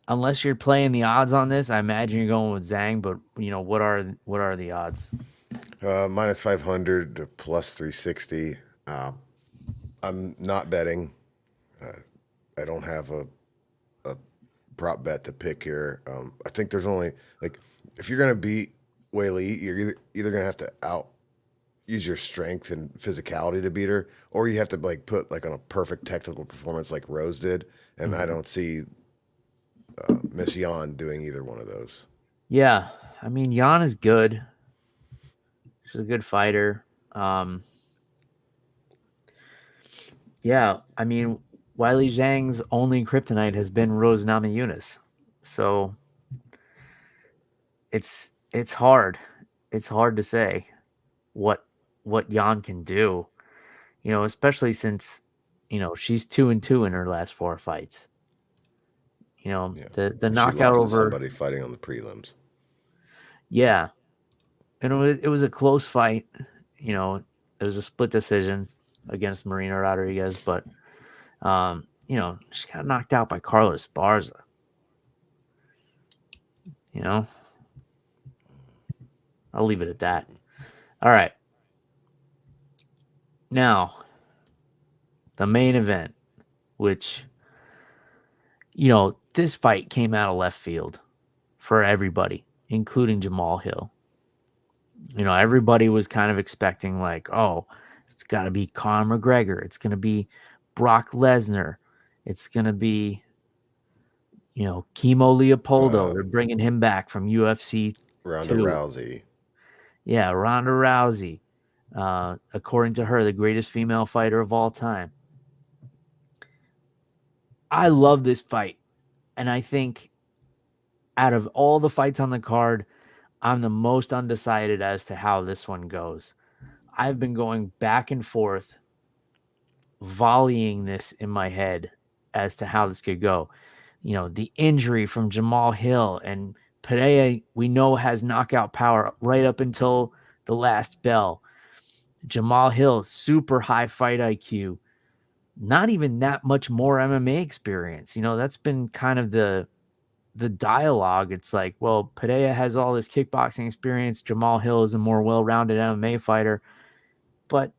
unless you're playing the odds on this, I imagine you're going with Zhang, but what are the odds? Minus 500 to plus 360. I'm not betting. I don't have a prop bet to pick here. I think there's only, like, if you're going to beat Weili, you're either going to have to use your strength and physicality to beat her, or you have to put on a perfect technical performance like Rose did. And I don't see Miss Yan doing either one of those. Yeah, I mean, Yan is good. She's a good fighter. Yeah, I mean, Weili Zhang's only kryptonite has been Rose Namajunas, so it's it's hard. It's hard to say what Jan can do. Especially since she's 2-2 in her last 4 fights. Yeah. The And she knockout lost to over. somebody fighting on the prelims. Yeah, and it was a close fight. It was a split decision against Marina Rodriguez, but she got knocked out by Carla Esparza. I'll leave it at that. All right. Now, the main event, which, this fight came out of left field for everybody, including Jamal Hill. Everybody was kind of expecting, like, oh, it's got to be Conor McGregor. It's going to be Brock Lesnar. It's going to be, Kimo Leopoldo. They're bringing him back from UFC Ronda 2. Rousey. Yeah, Ronda Rousey. According to her, the greatest female fighter of all time. I love this fight. And I think out of all the fights on the card, I'm the most undecided as to how this one goes. I've been going back and forth, volleying this in my head as to how this could go. The injury from Jamal Hill and Pereira, we know, has knockout power right up until the last bell. Jamal Hill, super high fight IQ, not even that much more MMA experience. That's been kind of the dialogue. It's like, well, Pereira has all this kickboxing experience. Jamal Hill is a more well-rounded MMA fighter, but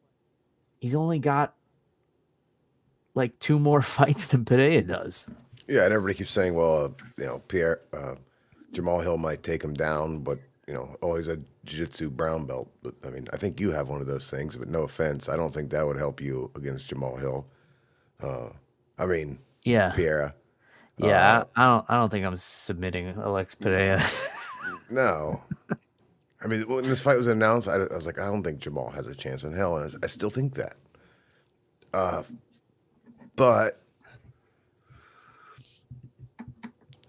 he's only got like 2 more fights than Pereira does. Yeah, and everybody keeps saying, well, Jamal Hill might take him down, but he's a jiu-jitsu brown belt. But I mean, I think you have one of those things. But no offense, I don't think that would help you against Jamal Hill. Yeah, Pereira. Yeah, I don't think I'm submitting Alex Pereira. No. I mean, when this fight was announced, I was like, I don't think Jamal has a chance in hell, and I still think that. But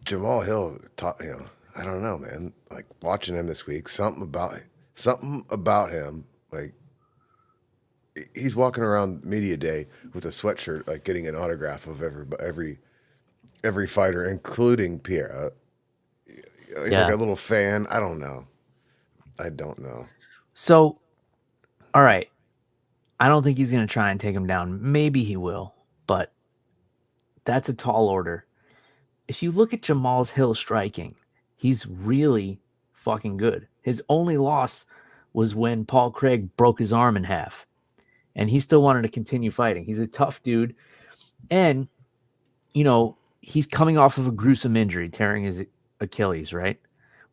Jamal Hill, I don't know, man. Like watching him this week, something about him, like he's walking around media day with a sweatshirt, like getting an autograph of every fighter, including Pereira. He's like a little fan. I don't know. So, all right. I don't think he's going to try and take him down. Maybe he will, but that's a tall order. If you look at Jamal Hill's striking, he's really fucking good. His only loss was when Paul Craig broke his arm in half, and he still wanted to continue fighting. He's a tough dude, and, he's coming off of a gruesome injury, tearing his Achilles, right?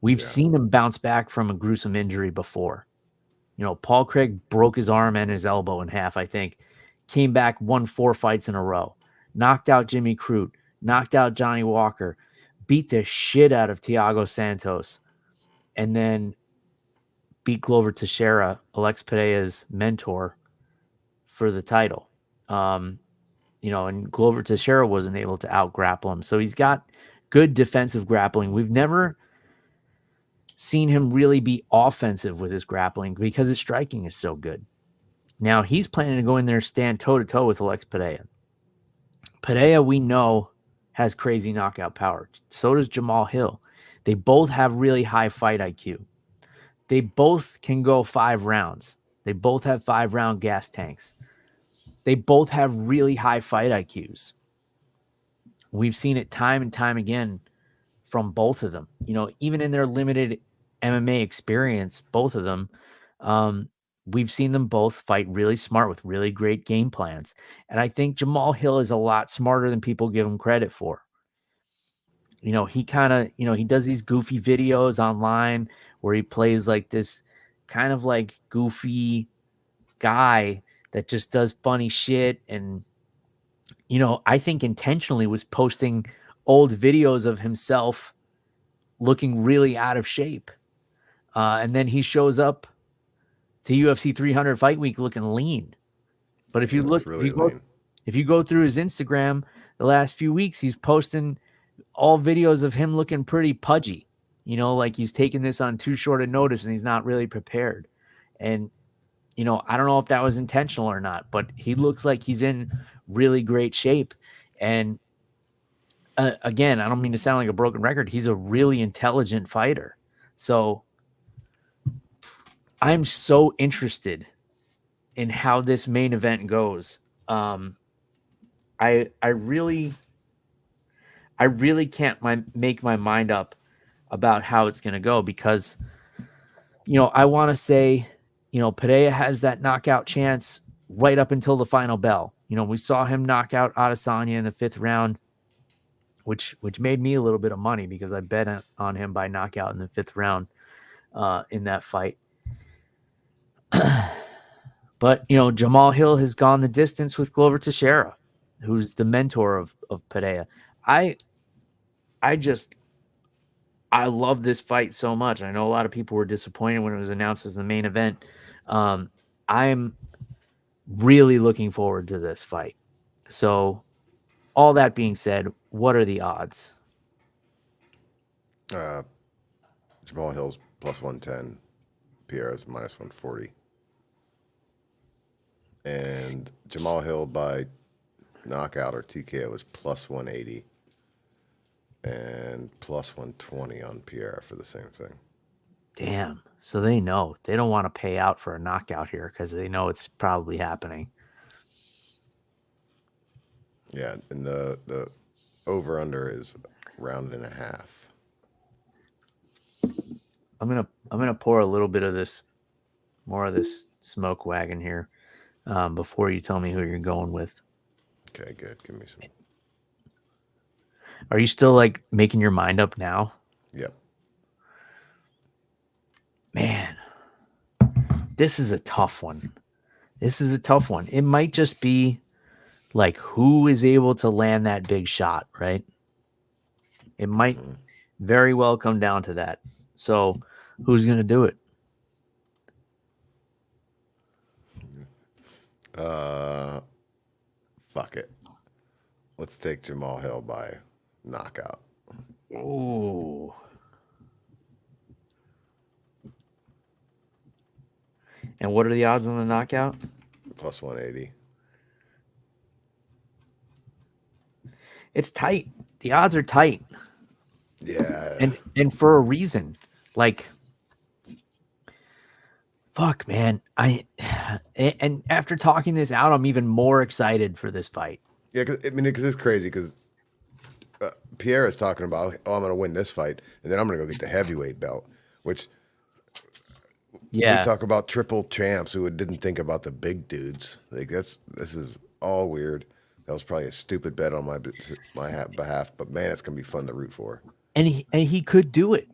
We've seen him bounce back from a gruesome injury before. Paul Craig broke his arm and his elbow in half, I think. Came back, won 4 fights in a row. Knocked out Jimmy Crute. Knocked out Johnny Walker. Beat the shit out of Thiago Santos. And then beat Glover Teixeira, Alex Pereira's mentor, for the title. And Glover Teixeira wasn't able to out-grapple him. So he's got good defensive grappling. We've never seen him really be offensive with his grappling because his striking is so good. Now he's planning to go in there and stand toe-to-toe with Alex Pereira. Pereira, we know, has crazy knockout power. So does Jamal Hill. They both have really high fight IQ. They both can go 5 rounds. They both have 5-round gas tanks. They both have really high fight IQs. We've seen it time and time again from both of them. Even in their limited MMA experience, both of them, we've seen them both fight really smart with really great game plans. And I think Jamal Hill is a lot smarter than people give him credit for. He kind of, he does these goofy videos online where he plays like this kind of like goofy guy that just does funny shit. And, I think intentionally was posting old videos of himself looking really out of shape. And then he shows up to UFC 300 Fight Week looking lean. But if you look, if you go through his Instagram the last few weeks, he's posting all videos of him looking pretty pudgy. like he's taking this on too short a notice and he's not really prepared. And, I don't know if that was intentional or not, but he looks like he's in really great shape. And again, I don't mean to sound like a broken record. He's a really intelligent fighter. So I'm so interested in how this main event goes. I really can't make my mind up about how it's going to go because, I want to say, Pereira has that knockout chance right up until the final bell. We saw him knock out Adesanya in the 5th round, which made me a little bit of money because I bet on him by knockout in the 5th round in that fight. But, Jamal Hill has gone the distance with Glover Teixeira, who's the mentor of Pereira. I love this fight so much. I know a lot of people were disappointed when it was announced as the main event. I'm really looking forward to this fight. So all that being said, what are the odds? Jamal Hill's plus 110. Pierre's minus 140. And Jamal Hill by knockout or TKO is plus 180. And plus 120 on Pierre for the same thing. Damn. So they know. They don't want to pay out for a knockout here because they know it's probably happening. Yeah, and the over-under is round and a half. I'm gonna pour a little bit of more of this smoke wagon here before you tell me who you're going with. Okay, good. Give me some. Are you still like making your mind up now? Yep. Man, this is a tough one. It might just be like who is able to land that big shot, right? It might very well come down to that. So who's going to do it? Fuck it. Let's take Jamal Hill by knockout. Ooh. And what are the odds on the knockout? Plus 180. It's tight. The odds are tight. Yeah. And for a reason. Like, fuck, man. And after talking this out, I'm even more excited for this fight. Yeah, because it's crazy because Pierre is talking about, I'm going to win this fight, and then I'm going to go get the heavyweight belt, which we talk about triple champs who didn't think about the big dudes. Like this is all weird. That was probably a stupid bet on my behalf, but man, it's going to be fun to root for. And he could do it.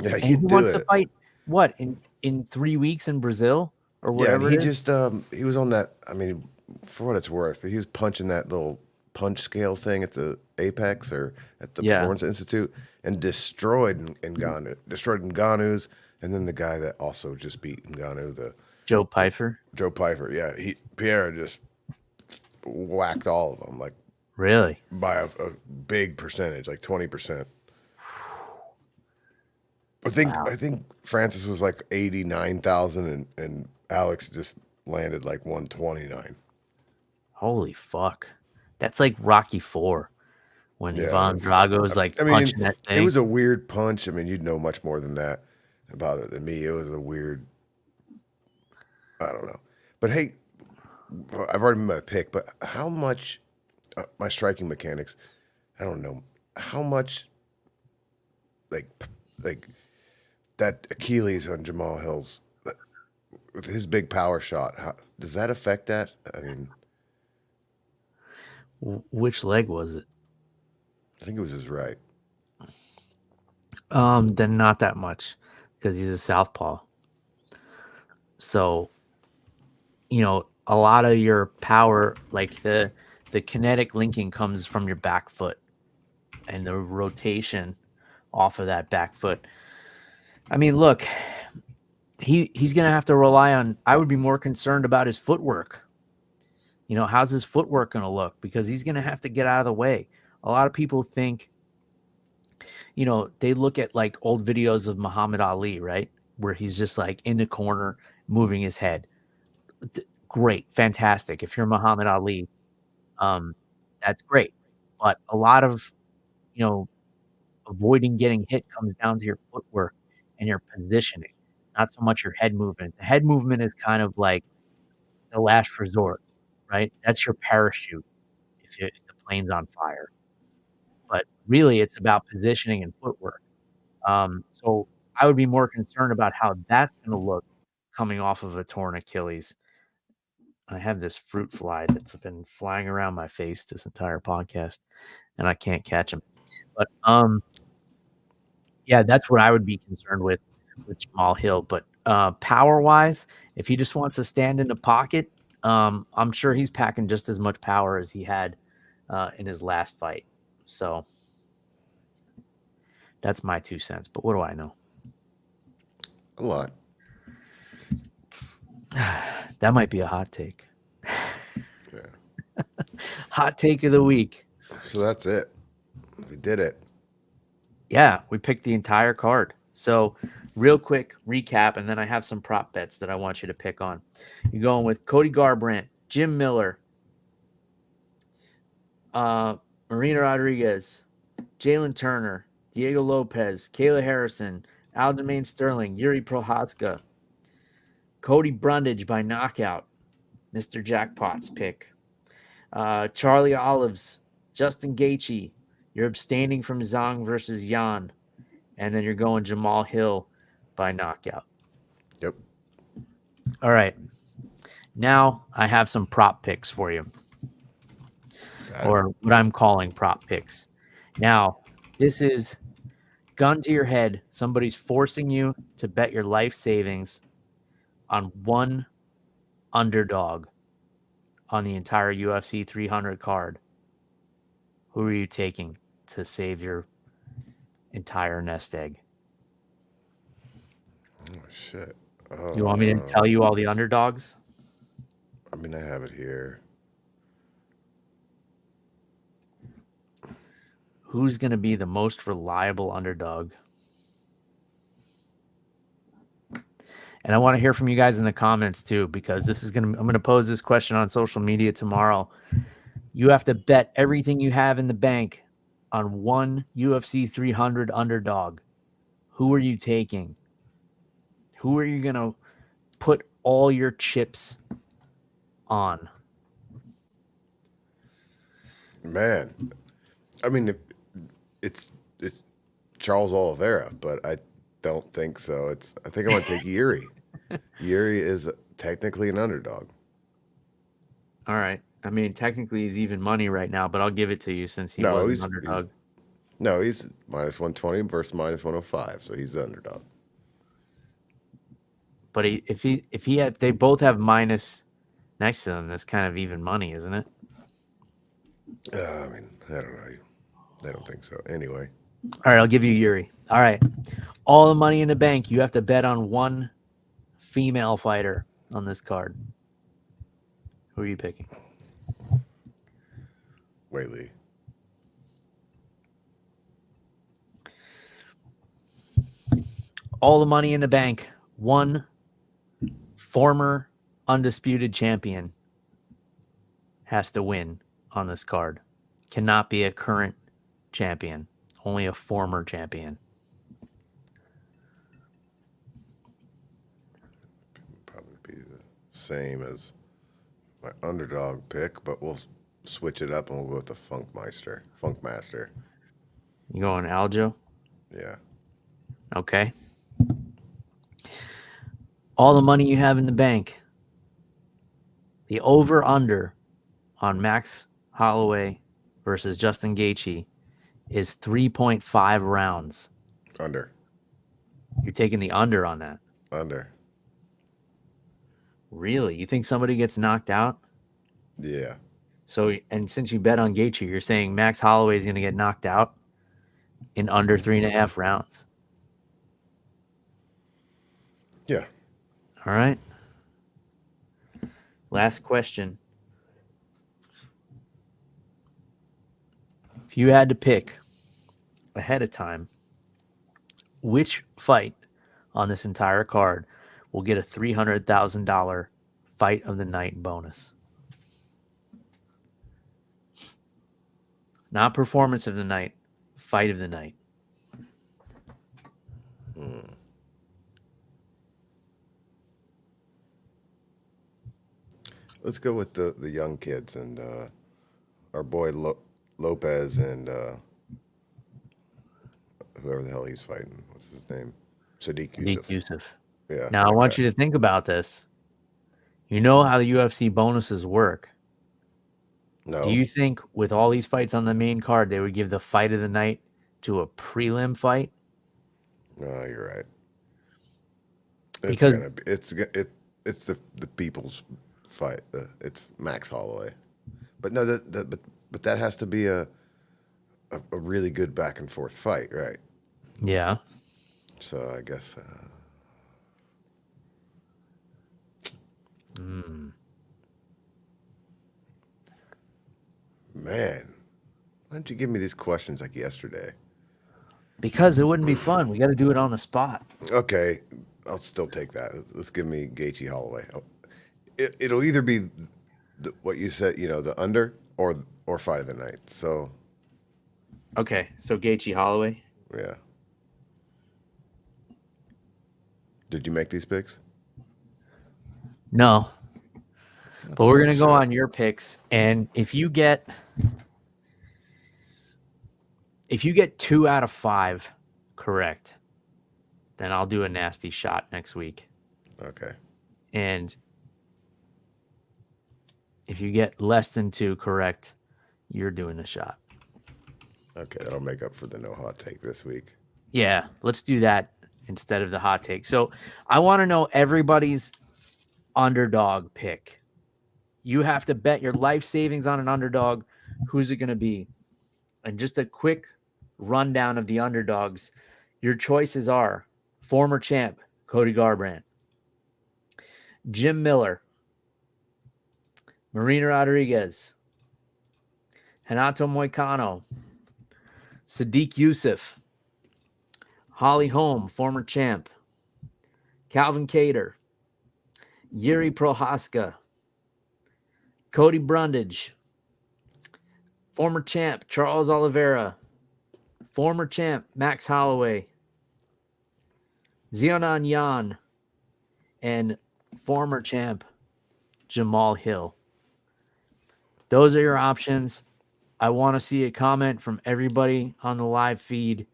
Yeah, he wants to fight what in 3 weeks in Brazil or whatever. Yeah, and he just he was on that. I mean, for what it's worth, but he was punching that little punch scale thing at the Apex or at the Performance Institute and destroyed Ngannou's, and then the guy that also just beat Ngannou, the Joe Pyfer. Yeah, Pierre just whacked all of them, like really by a big percentage, like 20%. I think Francis was like 89,000 and Alex just landed like 129. Holy fuck. That's like Rocky IV when Ivan Drago was like punching that thing. It was a weird punch. I mean, you'd know much more than that about it than me. It was a weird, I don't know. But hey, I've already made my pick, but how much, my striking mechanics, I don't know, how much, like that Achilles on Jamal Hill's, with his big power shot, does that affect that? I mean, which leg was it? I think it was his right. Then not that much because he's a southpaw. So, a lot of your power, like the kinetic linking comes from your back foot and the rotation off of that back foot. I mean, look, he's going to have to rely on, I would be more concerned about his footwork. How's his footwork going to look? Because he's going to have to get out of the way. A lot of people think you know, they look at like old videos of Muhammad Ali, right? Where he's just like in the corner moving his head. Great, fantastic. If you're Muhammad Ali, um, that's great. But a lot of, you know, avoiding getting hit comes down to your footwork and your positioning, not so much your head movement. The head movement is kind of like the last resort, right? That's your parachute if the plane's on fire. But really, it's about positioning and footwork. So I would be more concerned about how that's going to look coming off of a torn Achilles. I have this fruit fly that's been flying around my face this entire podcast, and I can't catch him. But yeah, that's what I would be concerned with Jamal Hill. But power wise, if he just wants to stand in the pocket, I'm sure he's packing just as much power as he had in his last fight. So that's my 2 cents. But what do I know? A lot. That might be a hot take. Yeah. Hot take of the week. So that's it. We did it. Yeah, we picked the entire card. So, real quick recap, and then I have some prop bets that I want you to pick on. You're going with Cody Garbrandt, Jim Miller, Marina Rodriguez, Jalen Turner, Diego Lopez, Kayla Harrison, Aljamain Sterling, Yuri Prohaska, Cody Brundage by knockout, Mr. Jackpot's pick. Charlie Olives, Justin Gaethje. You're abstaining from Zhang versus Yan. And then you're going Jamal Hill by knockout. Yep. All right. Now I have some prop picks for you. Or what I'm calling prop picks. Now, this is gun to your head. Somebody's forcing you to bet your life savings on one underdog on the entire UFC 300 card. Who are you taking to save your entire nest egg? Oh, shit. You want me to tell you all the underdogs? I mean, I have it here. Who's going to be the most reliable underdog? And I want to hear from you guys in the comments too, because I'm going to pose this question on social media tomorrow. You have to bet everything you have in the bank on one UFC 300 underdog. Who are you taking? Who are you going to put all your chips on? Man, I mean, it's Charles Oliveira, but I don't think so. I think I'm gonna take Yuri. Yuri is technically an underdog. All right. I mean, technically he's even money right now, but I'll give it to you since he was an underdog. He's minus 120 versus minus 105, so he's the underdog. But if they both have minus next to them, that's kind of even money, isn't it? I mean, I don't know. I don't think so. Anyway. All right, I'll give you Yuri. All right. All the money in the bank. You have to bet on one female fighter on this card. Who are you picking? Whaley. All the money in the bank. One former undisputed champion has to win on this card. Cannot be a current champion, only a former champion. Probably be the same as my underdog pick, but we'll switch it up and we'll go with the Funkmaster. You going Aljo? Yeah. Okay. All the money you have in the bank. The over-under on Max Holloway versus Justin Gaethje is 3.5 rounds. Under. You're taking the under on that. Under. Really? You think somebody gets knocked out? Yeah. So, and since you bet on Gaethje, you're saying Max Holloway is going to get knocked out in under 3.5 rounds. Yeah. All right. Last question. If you had to pick ahead of time which fight on this entire card will get a $300,000 fight of the night bonus. Not performance of the night, fight of the night. Let's go with the young kids and our boy Lopez and whoever the hell he's fighting. What's his name? Sadiq Yusuf. Yeah. Now I want you to think about this. You know how the UFC bonuses work. No. Do you think with all these fights on the main card, they would give the fight of the night to a prelim fight? No, you're right. Because it's the people's fight. It's Max Holloway, but no, but that has to be a really good back and forth fight, right? yeah, So I guess. Man, why don't you give me these questions like yesterday? because it wouldn't be fun. We got to do it on the spot. Okay, I'll still take that. Let's give me Gaethje Holloway. It'll either be what you said, the under or fight of the night. So Okay, so Gaethje Holloway. yeah. Did you make these picks? No, but we're gonna go bullshit. on your picks, and if you get 2 out of 5 correct, then I'll do a nasty shot next week. Okay. And if you get less than 2 correct, you're doing a shot. Okay, that'll make up for the no hot take this week. Yeah, let's do that instead of the hot take. So I want to know everybody's underdog pick. You have to bet your life savings on an underdog. Who's it going to be? And just a quick rundown of the underdogs. Your choices are former champ Cody Garbrandt, Jim Miller, Marina Rodriguez, Renato Moicano, Sadiq Yusuf, Holly Holm, former champ, Calvin Kattar, Yuri Prohaska, Cody Brundage, former champ Charles Oliveira, former champ Max Holloway, Xiaonan Yan, and former champ Jamal Hill. Those are your options. I want to see a comment from everybody on the live feed.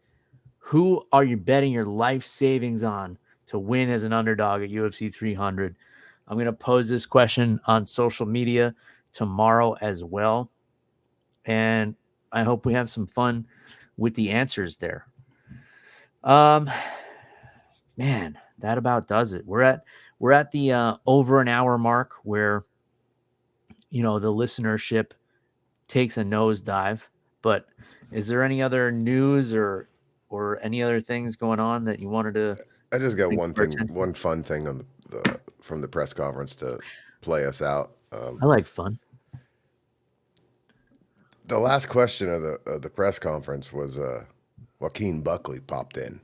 Who are you betting your life savings on to win as an underdog at UFC 300? I'm going to pose this question on social media tomorrow as well. And I hope we have some fun with the answers there. Man, that about does it. We're at the over an hour mark where, the listenership takes a nosedive. But is there any other news or any other things going on that you wanted to? I just got one attention? fun thing on from the press conference to play us out. I like fun. The last question of the press conference was Joaquin Buckley popped in.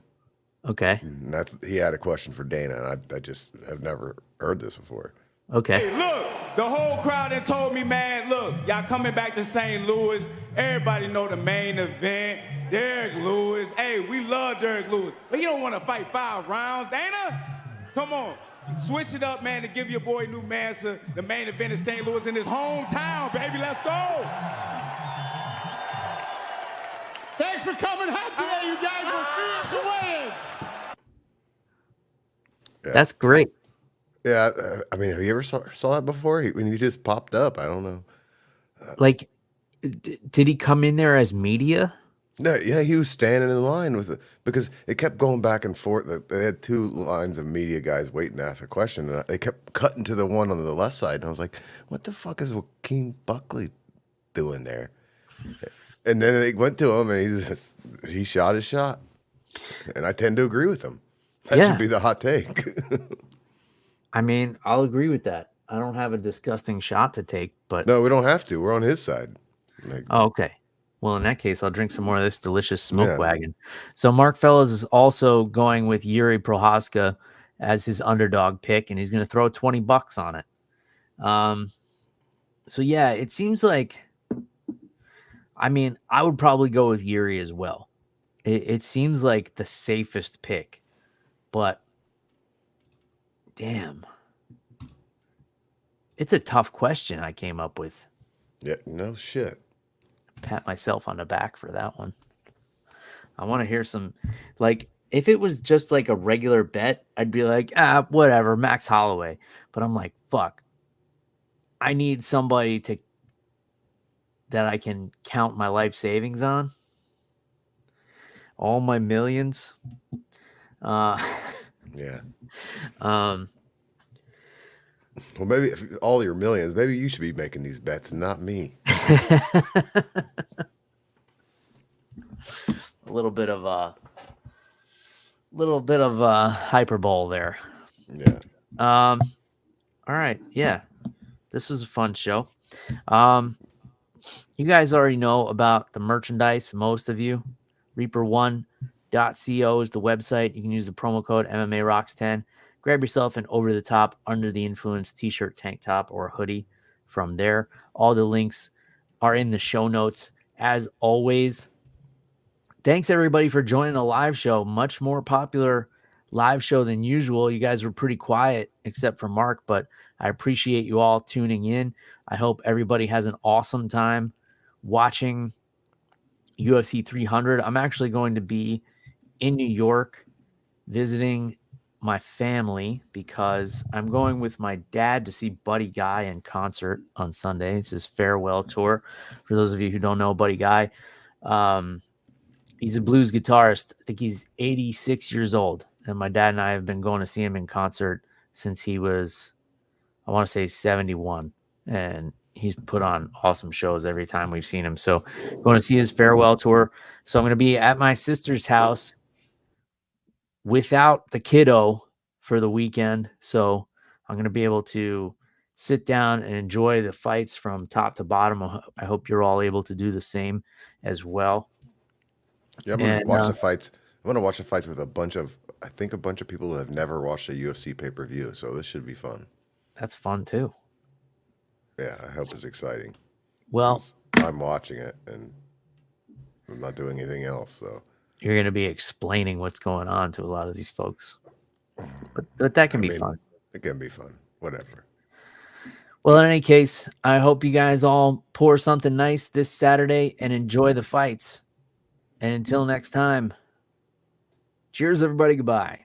Okay. And he had a question for Dana, and I just have never heard this before. Okay. Hey, look, the whole crowd that told me, man, look, y'all coming back to St. Louis. Everybody know the main event, Derek Lewis. Hey, we love Derek Lewis, but you don't want to fight 5 rounds, Dana? Come on. Switch it up, man, to give your boy New Mansa the main event in St. Louis in his hometown, baby. Let's go. Thanks for coming out today, you guys. We'll see you at the weigh-in. Yeah. That's great. Yeah, I mean, have you ever saw that before? When he just popped up, I don't know. Like, did he come in there as media? No, yeah, he was standing in line because it kept going back and forth. They had 2 lines of media guys waiting to ask a question, and they kept cutting to the one on the left side, and I was like, "What the fuck is Joaquin Buckley doing there?" And then they went to him, and he shot his shot, and I tend to agree with him. That should be the hot take. I mean, I'll agree with that. I don't have a disgusting shot to take, but No, we don't have to. We're on his side. Like, oh, okay. Well, in that case, I'll drink some more of this delicious smoke Yeah. wagon. So Mark Fellows is also going with Yuri Prohaska as his underdog pick, and he's going to throw $20 on it. So yeah, it seems like, I mean, I would probably go with Yuri as well. It seems like the safest pick, but damn, it's a tough question I came up with. Yeah, no shit. Pat myself on the back for that one. I want to hear some, like, if it was just like a regular bet, I'd be like, whatever, Max Holloway. But I'm like, fuck, I need somebody that I can count my life savings on. All my millions. Yeah. Um, Well, maybe if all your millions, maybe you should be making these bets, not me. a little bit of hyperbole there. Yeah. All right, yeah, this was a fun show. You guys already know about the merchandise, most of you. Reaper1.co is the website. You can use the promo code MMA Rocks 10. Grab yourself an over the top, under the influence t-shirt, tank top, or hoodie from there. All the links are in the show notes. As always, thanks everybody for joining the live show. Much more popular live show than usual. You guys were pretty quiet except for Mark, but I appreciate you all tuning in. I hope everybody has an awesome time watching UFC 300. I'm actually going to be in New York visiting my family because I'm going with my dad to see Buddy Guy in concert on Sunday. It's his farewell tour. For those of you who don't know Buddy Guy, he's a blues guitarist. I think he's 86 years old. And my dad and I have been going to see him in concert since he was, I want to say 71. And he's put on awesome shows every time we've seen him. So going to see his farewell tour. So I'm going to be at my sister's house without the kiddo for the weekend. So I'm going to be able to sit down and enjoy the fights from top to bottom. I hope you're all able to do the same as well. Yeah, I'm gonna watch the fights. I'm gonna watch the fights with a bunch of people that have never watched a UFC pay-per-view. So this should be fun. That's fun too. Yeah, I hope it's exciting. Well, 'Cause I'm watching it and I'm not doing anything else. So you're going to be explaining what's going on to a lot of these folks. But that can be fun. It can be fun. Whatever. Well, in any case, I hope you guys all pour something nice this Saturday and enjoy the fights. And until next time, cheers, everybody. Goodbye.